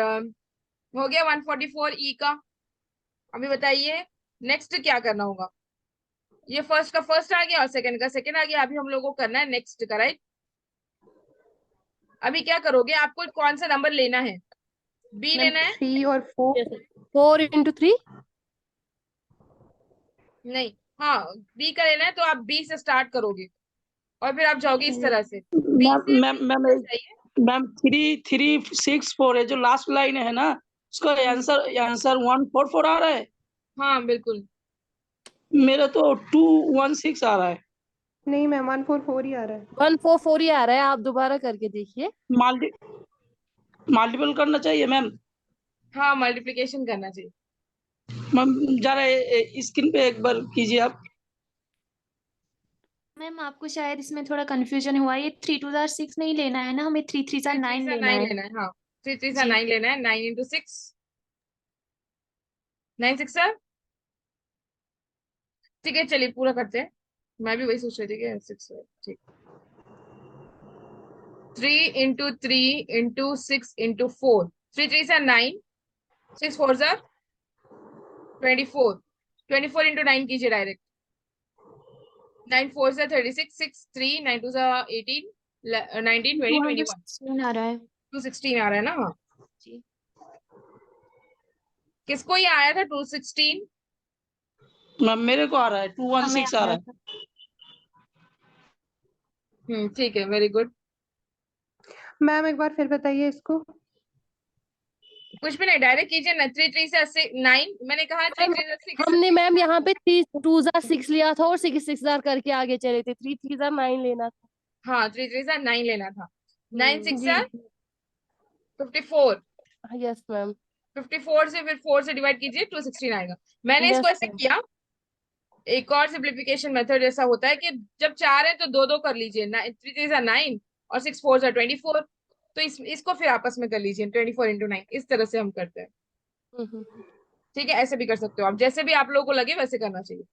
हो गया 144 ई का। अभी बताइए नेक्स्ट क्या करना होगा। ये फर्स्ट का फर्स्ट आ गया और सेकंड का सेकंड आ गया, अभी हम लोगों को करना है नेक्स्ट का, राइट। अभी क्या करोगे, आपको कौन सा नंबर लेना है, बी मैम लेना है? 3 और 4 4 into 3 नहीं, हाँ बी का लेना है, तो आप बी से स्टार्ट करोगे और फिर आप जाओगे इस तरह से, बी मैम से मैम मैम चाहिए। मैम 3 3 6 4 है जो लास्ट लाइन है ना, उसका आंसर 144 आ रहा है। हाँ बिल्कुल। मेरा तो 216 आ रहा है। नहीं मैम 144 ही आ रहा है। 144 ही आ रहा है, आप दोबारा करके देखिए। मल्टी मल्टीपल करना चाहिए मैम। हाँ मल्टीप्लिकेशन करना चाहिए। मैम जरा स्क्रीन पे एक बार कीजिए आप। मैम आपको शायद इसमें थोड़ा कंफ्यूजन हुआ, ये 3 2 6 नहीं लेना है ना, हमें 3 3 3 9 3 लेना 9 है। लेना है, हाँ 3 3 जी 9 लेना है, 9 into 6 9 6 सर। ठीक है चलिए पूरा करते हैं, मैं भी वही सोच रही थी कि 6 है, ठीक। 3 into 3 into 6 into 4, 3 3 are 9, 6 4 are 24, 24 into 9 कीजिए डायरेक्ट, 9 4 are 36, 6 3 9 2 are 18, 19 20 21, 216 आ रहा है 216 आ रहा है ना। हाँ जी। किसको ये आया था 216? मैम मेरे को आ रहा है हमें 216 आ आ रहा रहा है। था। ठीक है, वेरी गुड। मैम एक बार फिर बताइए इसको। कुछ भी नहीं, डायरेक्ट कीजिए ना, 3 3 से 9, मैंने कहा 3 मैम 3 से 6। हमने मैम यहाँ पे 3 2 6 लिया था और 6 6 करके आगे चले थे, 3 3 9 लेना था। हाँ 3 3 से 9 लेना था, 9 6 जी 54, यस मैम। 54 से फिर 4 से डिवाइड कीजिए, 216 आएगा। मैंने इसको यस ऐसे किया, एक और सिंप्लीफिकेशन मेथड जैसा होता है कि जब 4 है तो 2 2 कर लीजिए, 3 3 9 और 6 4 24, तो इसको फिर आपस में कर लीजिए 24 into 9, इस तरह से हम करते हैं। ठीक है, ऐसे भी कर सकते हो आप, जैसे भी आप लोगों को लगे वैसे करना चाहिए।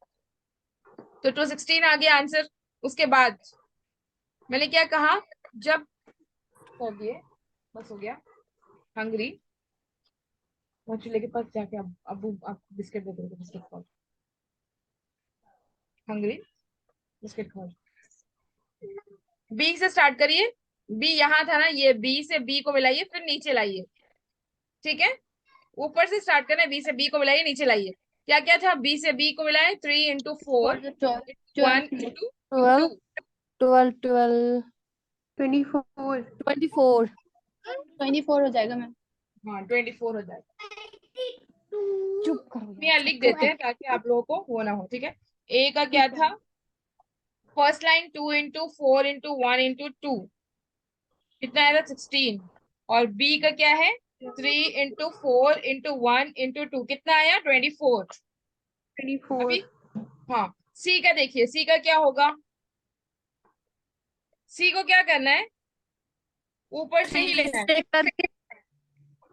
तो 216 आ गया आंसर। उसके बाद मैंने क्या कहा, जब कर दिए बस हो गया। हंगरी चूल्हे के पास जाके अब आप बिस्किट दे दो, बिस्किट खाओ, हंगरी बिस्किट खाओ। बी से स्टार्ट करिए, बी यहाँ था ना, ये बी से बी को मिलाइए फिर नीचे लाइए। ठीक है, ऊपर से स्टार्ट करना है, बी से बी को मिलाइए नीचे लाइए। क्या क्या था, बी से बी को मिलाए, 3 into 4 1 into 2, 12 12 24 24 24 हो जाएगा मैम। हाँ 24 हो जाएगा। चुप करो यहाँ लिख देते हैं ताकि आप लोगों को वो ना हो। ठीक है, ए का क्या था, first line 2 into 4 into 1 into 2, कितना आएगा 16, और बी का क्या है 3 into 4 into 1 into 2, कितना आया 24। 24 अभी हाँ सी का देखिए, सी का क्या होगा, सी को क्या करना है, ऊपर से ही लेना है, करके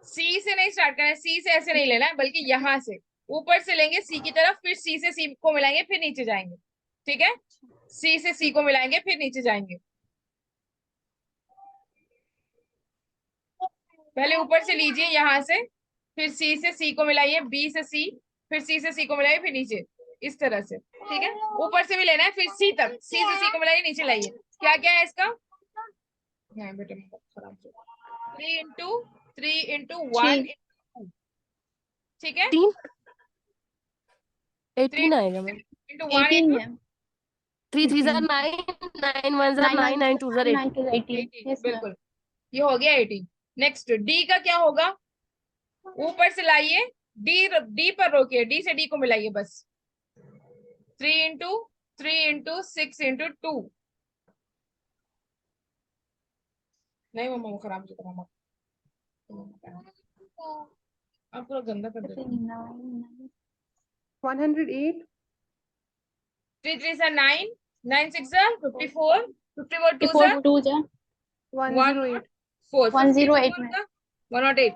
सी से नहीं स्टार्ट करना है, सी से ऐसे नहीं लेना है, बल्कि यहाँ से ऊपर से लेंगे सी की तरफ, फिर सी से सी को मिलाएंगे फिर नीचे जाएंगे। ठीक है, सी से सी को मिलाएंगे फिर नीचे जाएंगे। पहले ऊपर से लीजिए यहाँ से, फिर सी से सी को मिलाइए, बी से सी, फिर सी से सी को मिलाइए फिर नीचे, इस तरह से। ठीक है, ऊपर से भी लेना है फिर सी तक, सी से सी को मिलाइए नीचे लाइए। क्या क्या है इसका, यहाँ बेटा खराब 3 into 3 into 1 into 2। ठीक है, 18 आएगा ma'am. into 1 18 into ma'am. 3 3 9 9 1 9 9 2 18। 9 to 18 18, yes ma'am. बिल्कुल ये हो गया 18। नेक्स्ट डी का क्या होगा, ऊपर से लाइए, डी डी पर रोकिए, डी से डी को मिलाइए बस, 3 into 3 into 6 into 2। नहीं मम्मा वो खराब हो जाता, आप पूरा गंदा कर देते। 108 3 3 are 9, 9 6 are 54, 54 2 are 2 जा 108 4, 108 54 का 108,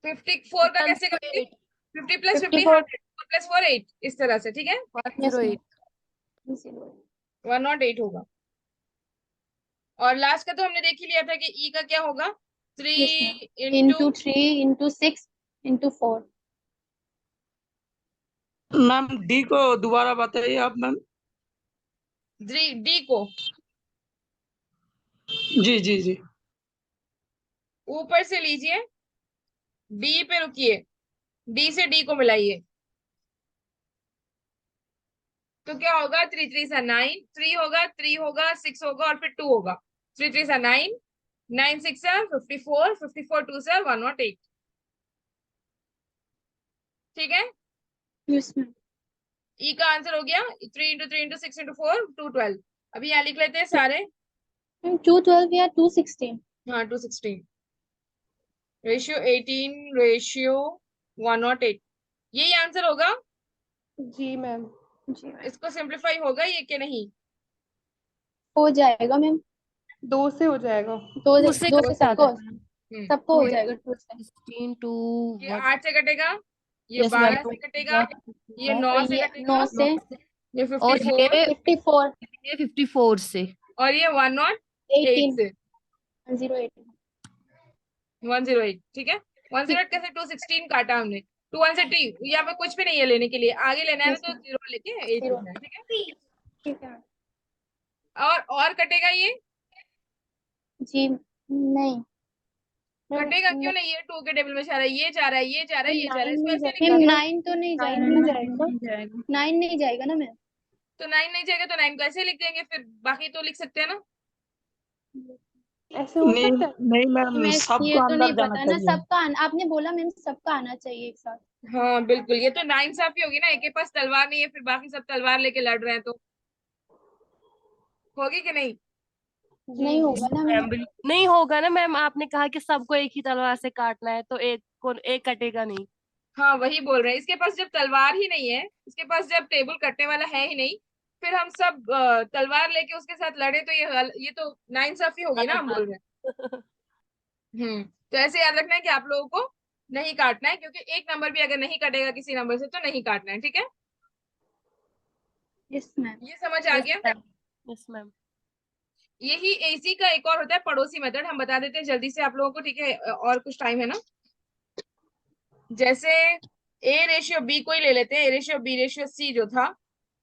54 का कैसे करोगे? 108 50 प्लस 50 54 100 4 प्लस 4 8 इस तरह से, ठीक है? 108 108 होगा। और लास्ट का तो हमने देख ही लिया था कि ई का क्या होगा, 3 into into 3 into 6 into 4 ma'am D को दोबारा बताइए आप मैम। डी को जी जी जी। ऊपर से लीजिए, डी पे रुकिए, डी से डी को मिलाइए, तो क्या होगा? 3 3 सा 9, 3 होगा, 3 होगा, 6 होगा और फिर 2 होगा। 3 3 सा 9, 9 6 सा 54, 54 2 सा 108, ठीक है? yes ma'am ई का आंसर हो गया 3 इंटू 3 इंटू 6 इंटू 4 212। अभी यहाँ लिख लेते हैं सारे। 212 या 216 हाँ 216, रेशियो 18, रेशियो 108, यही आंसर होगा। जी मैम। जी मैम इसको सिंप्लीफाई होगा ये कि नहीं? हो जाएगा मैम 2 से हो जाएगा। दो टू से से दो कट से जाता सबको है। सबको हो ये जाएगा 2 से 16 टू ये 8 से कटेगा, ये यस मैम 12 से कटेगा, ये 9 से ये कटेगा, 9 से ये और 54 ये 54 ये 54 से और ये 108 18 से 108 108, ठीक है? 108 कैसे 216 काटा हमने, 2 1 से टी, यहाँ पे कुछ भी नहीं है लेने के लिए, आगे लेना है ना तो 0 लेके 8 0 लिखना है, ठीक है? ठीक है और कटेगा ये, जी नहीं मैम कटेगा क्यों नहीं? ये 2 के टेबल में जा रहा है, ये जा रहा है, ये जा रहा है, ये जा रहा है, इसको ऐसे लिख मैम दो। 9 तो नहीं जाएगा नहीं ना जाएगा। 9 नहीं जाएगा ना मैम तो 9 नहीं जाएगा तो 9 को ऐसे लिख देंगे, फिर बाकी तो लिख सकते हैं ना। ऐसे हो नहीं सकता है। नहीं मैम मैं ये सबको तो अंदर नहीं जाना पता ना चाहिए। सबका आपने बोला मैम सबका आना चाहिए एक साथ हाँ बिल्कुल, ये तो नाइंसाफी होगी ना, एक के पास तलवार नहीं है फिर बाकी सब तलवार लेके लड़ रहे हैं, तो होगी कि नहीं? जी नहीं होगा ना मैम मैम बिल्कुल नहीं होगा ना मैम, आपने कहा कि सबको एक ही तलवार से काटना है तो एक को एक कटेगा नहीं। हाँ वही बोल रहे हैं, इसके पास जब तलवार ही नहीं है, इसके पास जब टेबल कटने वाला है ही नहीं, फिर हम सब तलवार लेके उसके साथ लड़े तो ये तो नाइंसाफी होगी ना, हम बोल रहे हैं। तो ऐसे याद रखना है कि आप लोगों को नहीं काटना है, क्योंकि एक नंबर भी अगर नहीं कटेगा किसी नंबर से तो नहीं काटना है, ठीक है? यस मैम ये समझ आ गया? Yes ma'am. यही इसी का एक और होता है पड़ोसी मेथड, हम बता देते हैं जल्दी से आप लोगों को, ठीक है? और कुछ टाइम है ना। जैसे ए रेशियो बी को ही ले लेते हैं, A ratio B ratio C जो था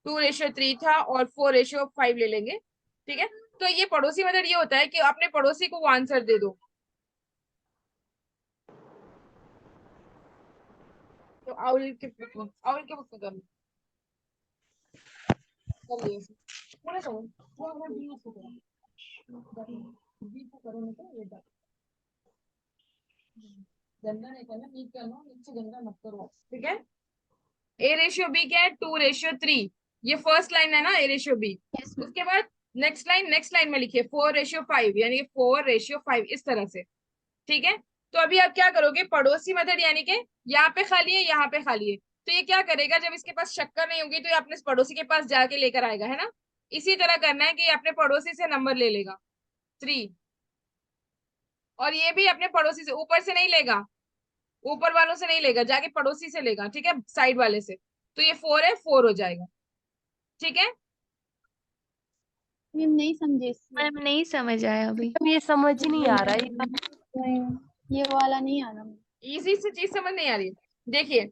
2:3 था और 4:5 ले लेंगे, ठीक है? तो ये पड़ोसी मेथड ये होता है कि अपने पड़ोसी को वो आंसर दे दो। तो आउल के बुक में कर लिए पूरे समझ वो अगर बी को करो, बी को करो नहीं तो ये बात गंदा नहीं करना, नीट करना, नीचे गंदा मत करो, ठीक है? ए रेशियो बी क्या है? 2:3, ये फर्स्ट लाइन है ना, A ratio B. Yes ma'am उसके बाद नेक्स्ट लाइन में लिखिए 4:5, यानी कि 4:5 इस तरह से, ठीक है? तो अभी आप क्या करोगे, पड़ोसी मेथड यानी कि यहाँ पे खाली है, यहाँ पे खाली है, तो ये क्या करेगा, जब इसके पास शक्कर नहीं होगी तो ये अपने पड़ोसी के पास जाके लेकर आएगा, है ना? इसी तरह करना है कि ये अपने पड़ोसी से नंबर ले लेगा 3, और ये भी अपने पड़ोसी से, ऊपर से नहीं लेगा, ऊपर वालों से नहीं लेगा, जाके पड़ोसी से लेगा, ठीक है? साइड वाले से। तो ये 4 है, 4 हो जाएगा, ठीक है? मैम नहीं समझे इसलिए मैम नहीं समझ आया अभी। मैम ये समझ ही नहीं आ रहा है। नहीं ये वाला नहीं आ रहा इजी से चीज समझ नहीं आ रही। देखिए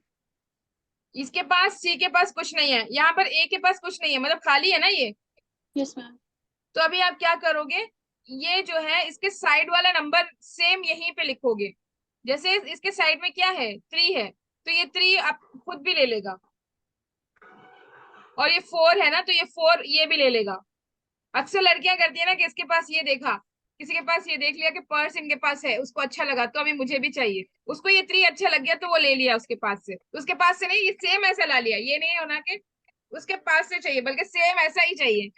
इसके पास, सी के पास कुछ नहीं है, यहाँ पर ए के पास कुछ नहीं है, मतलब खाली है ना ये। यस मैम तो अभी आप क्या करोगे, ये जो है इसके साइड वाला नंबर सेम यहीं पे लिखोगे। जैसे इसके साइड में क्या है, 3 है, तो ये 3 आप खुद भी ले लेगा, और ये 4 है ना, तो ये 4 ये भी ले लेगा। अक्सर लड़कियां करती है ना कि इसके पास ये देखा, किसी के पास ये देख लिया कि पर्स इनके पास है, उसको अच्छा लगा तो अभी मुझे भी चाहिए, उसको ये 3 अच्छा लग गया तो वो ले लिया उसके पास से, उसके पास से नहीं, ये सेम ऐसा ला लिया, ये नहीं होना कि उसके पास से चाहिए, बल्कि सेम ऐसा ही चाहिए।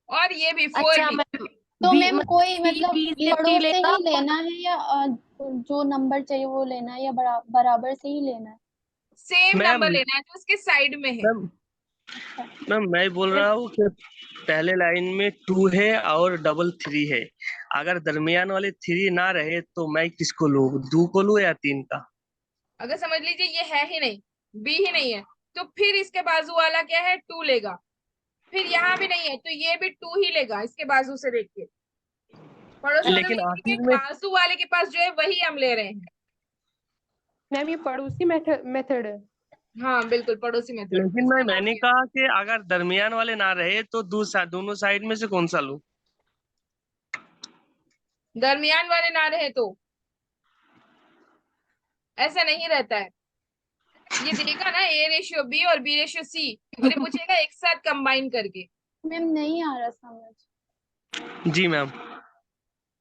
और ये भी 4 अच्छा भी मैम तो बी मैम कोई सी मतलब बी से पड़ोस से लेगा ही लेना है या जो नंबर चाहिए वो लेना है या बराबर से ही लेना है सेम मैम नंबर लेना है जो उसके साइड में है। मैम मैम मैं बोल रहा हूँ कि पहले लाइन में 2 है और डबल 3 है। अगर दरमियान वाले 3 ना रहे तो मैं किसको लूँ, 2 को लूँ या 3 का? अगर समझ लीजिए ये है ही नहीं, बी ही नहीं है, तो फिर इसके बाजू वाला क्या है, 2 लेगा। फिर यहाँ भी नहीं है तो ये भी 2 ही लेगा इसके बाजू से देख के। पड़ोसी मतलब लेकिन ये देखिए आखिर में, बाजू वाले के पास जो है वही हम ले रहे हैं। मैम ये पड़ोसी मेथड है। हाँ बिल्कुल पड़ोसी मेथड, लेकिन इसको नोट मैंने किया। कहा कि अगर दरमियान वाले ना रहे तो दोनों साइड में से कौन सा लूँ? दरमियान वाले ना रहे तो ऐसा नहीं रहता है। ये देगा ना ए रेशियो बी और बी रेशियो सी, और ये पूछेगा एक साथ कंबाइन करके। मैम नहीं आ रहा समझ। जी मैम।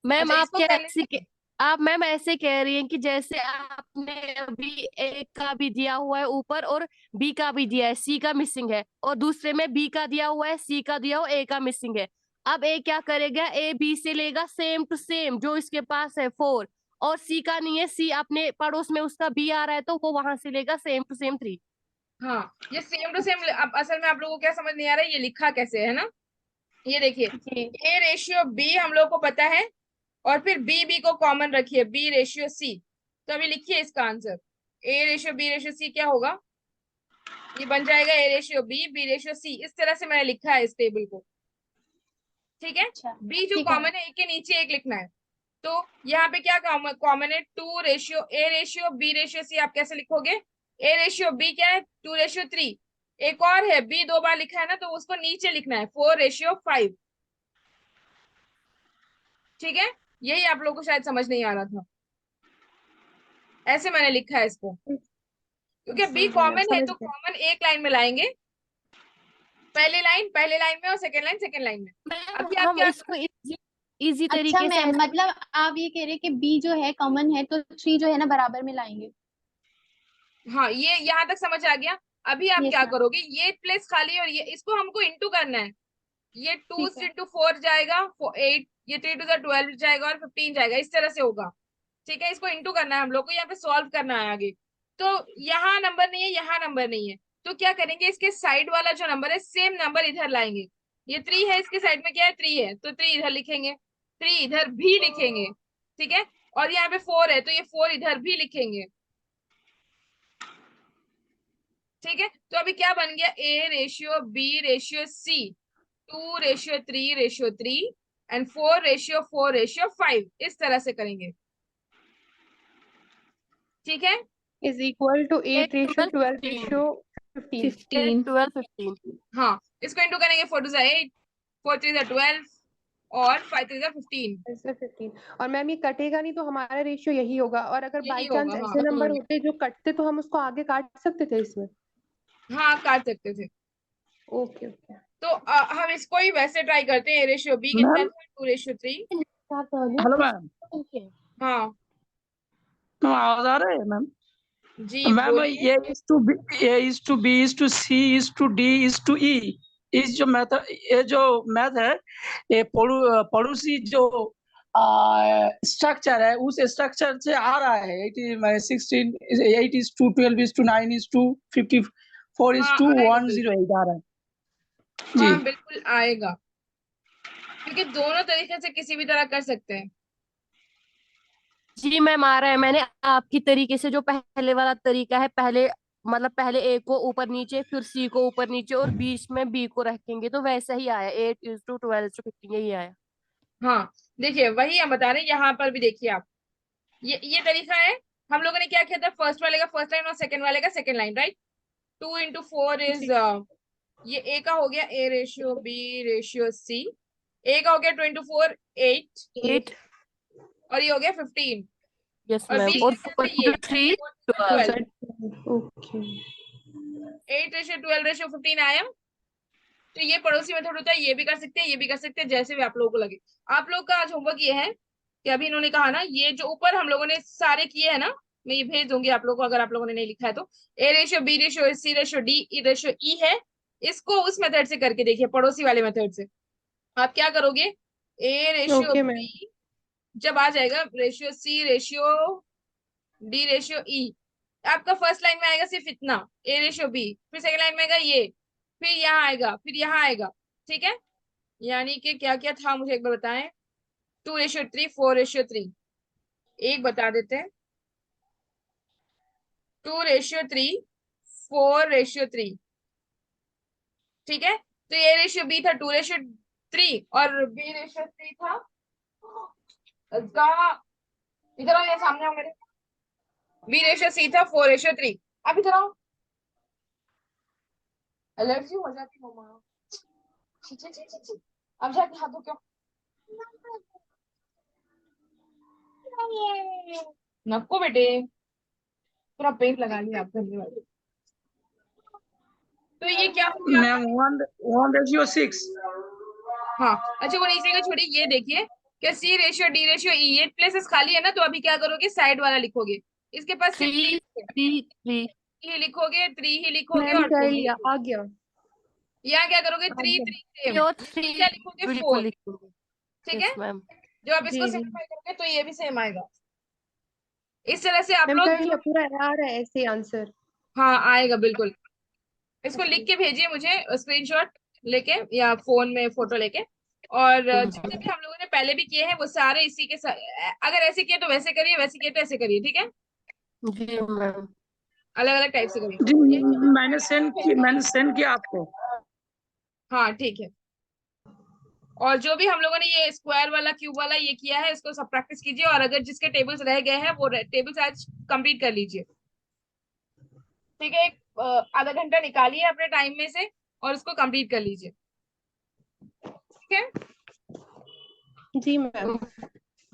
मैम अच्छा आप इसको क्या पहले, आप मैम ऐसे कह रही हैं कि जैसे आपने अभी ए का भी दिया हुआ है ऊपर और बी का भी दिया है, सी का मिसिंग है, और दूसरे में बी का दिया हुआ है, सी का दिया हुआ, ए का मिसिंग है। अब ए क्या करेगा, ए बी से लेगा सेम टू सेम जो इसके पास है 4, और सी का नहीं है, सी अपने पड़ोस में उसका बी आ रहा है तो वो वहां से लेगा सेम टू सेम 3। हाँ ये सेम टू सेम। अब असल में आप लोगों को क्या समझ नहीं आ रहा है ये लिखा कैसे है ना। ये देखिए जी ए रेशियो बी हम लोग को पता है, और फिर बी बी को कॉमन रखिए, बी रेशियो सी। तो अभी लिखिए इसका answer, A ratio B ratio C क्या होगा, ये बन जाएगा A ratio B B ratio C. इस तरह से मैंने लिखा है इस टेबल को, ठीक है। अच्छा बी जो ठीक है कॉमन है एक के नीचे एक लिखना है। तो यहाँ पे क्या कॉमन है, 2 ratio A ratio B ratio C. आप कैसे लिखोगे, ए रेशियो बी क्या है, 2 रेशियो 3। एक और है बी 2 बार लिखा है ना, तो उसको नीचे लिखना है 4 रेशियो 5। ठीक है, यही आप लोगों को शायद समझ नहीं आ रहा था, ऐसे मैंने लिखा है इसको, क्योंकि बी जी जी मैम कॉमन है समझ तो गए। कॉमन एक लाइन में लाएंगे, पहले लाइन में और सेकेंड लाइन में। मैम अभी आप हम क्या इसको करोगे, इजी अच्छा तरीके से हम मैम मतलब आप ये कह रहे हैं कि बी जो है कॉमन है तो 3 जो है ना बराबर में लाएंगे। हाँ ये यहाँ तक समझ आ गया। अभी आप यस क्या मैम करोगे, ये प्लेस खाली और ये, इसको हमको इंटू करना है। ये 2 ठीक है इंटू 4 जाएगा 8, ये 3 टू 12 जाएगा और 15 जाएगा, इस तरह से होगा। ठीक है, इसको इंटू करना है हम लोग को, यहाँ पे सॉल्व करना है आगे। तो यहाँ नंबर नहीं है, यहाँ नंबर नहीं है, तो क्या करेंगे, इसके साइड वाला जो नंबर है सेम नंबर इधर लाएंगे। ये 3 है, इसके साइड में क्या है, 3 है, तो 3 इधर लिखेंगे, 3 इधर भी लिखेंगे। ठीक है, और यहाँ पे 4 है तो ये 4 इधर भी लिखेंगे। ठीक है, तो अभी क्या बन गया, A ratio B ratio C, 2 ratio 3 ratio 3 and 4 ratio 4 ratio 5, इस तरह से करेंगे। ठीक है, is equal to 8 ratio 12 12 15 ratio 15। 15। 12 15। हाँ इसको इंटू करेंगे, 4 2 8, 4 3 12 और 5 3 15, ऐसे 15। और मैम ये कटेगा नहीं तो हमारा रेशियो यही होगा, और अगर यही बाई चांस होगा। हाँ ऐसे नंबर होते जो कटते तो हम उसको आगे काट सकते थे इसमें। हाँ काट सकते थे। Okay okay. तो हम इसको ही वैसे ट्राई करते हैं, ए रेशियो बी कितना मैम था, 2 रेशियो 3। Hello ma'am. हाँ मैम आवाज आ रहा है मैम? जी मैम बोलिए। A is to B, A is to B is to C is to D is to E, इस जो मैथ, ये जो मैथ है, ये पड़ोसी जो स्ट्रक्चर है उस स्ट्रक्चर से आ रहा है। 16 8 is to 12 is to 9 is to 54 is हाँ टू आएगा बिल्कुल, 108 आ रहा है जी। हाँ बिल्कुल आएगा, क्योंकि दोनों तरीके से किसी भी तरह कर सकते हैं। जी मैम आ रहा है। मैंने आपकी तरीके से जो पहले वाला तरीका है, पहले मतलब पहले ए को ऊपर नीचे, फिर सी को ऊपर नीचे और बीच में बी को रखेंगे, तो वैसा ही आया, 8 इज टू 12 इज टू 15 यही आया। हाँ देखिए वही हम बता रहे हैं, यहाँ पर भी देखिए आप, ये तरीका है। हम लोगों ने क्या किया था, फर्स्ट वाले का फर्स्ट लाइन और सेकंड वाले का second line, right. 2 into 4 is, ये ए का हो गया A ratio B ratio C, A का हो गया 2 इंटू 4 8, 8 और ये हो गया 15, यस और मैम, बी और क्या था ये 3 12। 12, ओके 8 रेशियो 12 रेशियो 15 आया। तो ये पड़ोसी मेथड होता है, ये भी कर सकते हैं, ये भी कर सकते हैं, जैसे भी आप लोगों को लगे। आप लोग का आज होमवर्क ये है कि अभी इन्होंने कहा ना, ये जो ऊपर हम लोगों ने सारे किए हैं ना, मैं ये भेज दूंगी आप लोगों को अगर आप लोगों ने नहीं लिखा है तो। A ratio B ratio C ratio D E ratio E है, इसको उस मेथड से करके देखिए, पड़ोसी वाले मेथड से। आप क्या करोगे, A ratio okay ma'am. B जब आ जाएगा, ratio C ratio D ratio E, आपका फर्स्ट लाइन में आएगा सिर्फ इतना, ए रेशियो बी, फिर सेकंड लाइन में आएगा ये, फिर यहाँ आएगा, फिर यहाँ आएगा। ठीक है, यानी कि क्या क्या था मुझे एक बार बताएं। 2:3, 4:3, एक बता देते हैं। 2:3, 4:3, ठीक है। तो ए रेशियो बी था 2:3 और बी रेशियो 3 था इसका, इधर आओ, ये सामने आओ मेरे। बी रेशियो सी था 4:3। अब इधर आओ, एलर्जी हो जाती मम्मा। छी छी छी छी छी। अब जाके हाथ धो क्यों। नको बेटे, पूरा पेंट लगा लिया आप, धन्यवाद। तो ये क्या हो गया। मैम 1:6। हाँ अच्छा, वो नीचे का छोड़िए, ये देखिए क्या सी रेशियो डी रेशियो ई, ये प्लेसेस खाली है ना, तो अभी क्या करोगे, साइड वाला लिखोगे। इसके पास सिर्फ 3 3 3 ही लिखोगे, 3 ही लिखोगे मैम और कर 2 ही लिया, लिखोगे। आ गया, यहाँ क्या करोगे, आ 3 गया। 3 सेम, और क्या 3 लिखोगे, बिल्कुल 4, लिखूंगी। ठीक यस है। मैम। जब आप इसको जी जी सिंप्लीफाई करोगे तो ये भी सेम आएगा। इस तरह से आप मैम लोग कर लिया, पूरा आ रहा है ऐसे आंसर। हाँ आएगा बिल्कुल। इसको लिख ओके के भेजिए मुझे, स्क्रीनशॉट लेके या फोन में फोटो लेके। और जितने भी हम लोगों ने पहले भी किए हैं वो सारे इसी के साथ, अगर ऐसे किए तो वैसे करिए, वैसे किए तो ऐसे करिए, ठीक है। जी मैम। अलग अलग टाइप से करिए। जी ये चीज़ मैंने सेंड किया आपको। हाँ ठीक है। और जो भी हम लोगों ने ये स्क्वायर वाला क्यूब वाला ये किया है, इसको सब प्रैक्टिस कीजिए, और अगर जिसके टेबल्स रह गए हैं वो टेबल्स आज कंप्लीट कर लीजिए, ठीक है। एक आधा घंटा निकालिए अपने टाइम में से और उसको कंप्लीट कर लीजिए, ठीक है। जी मैम।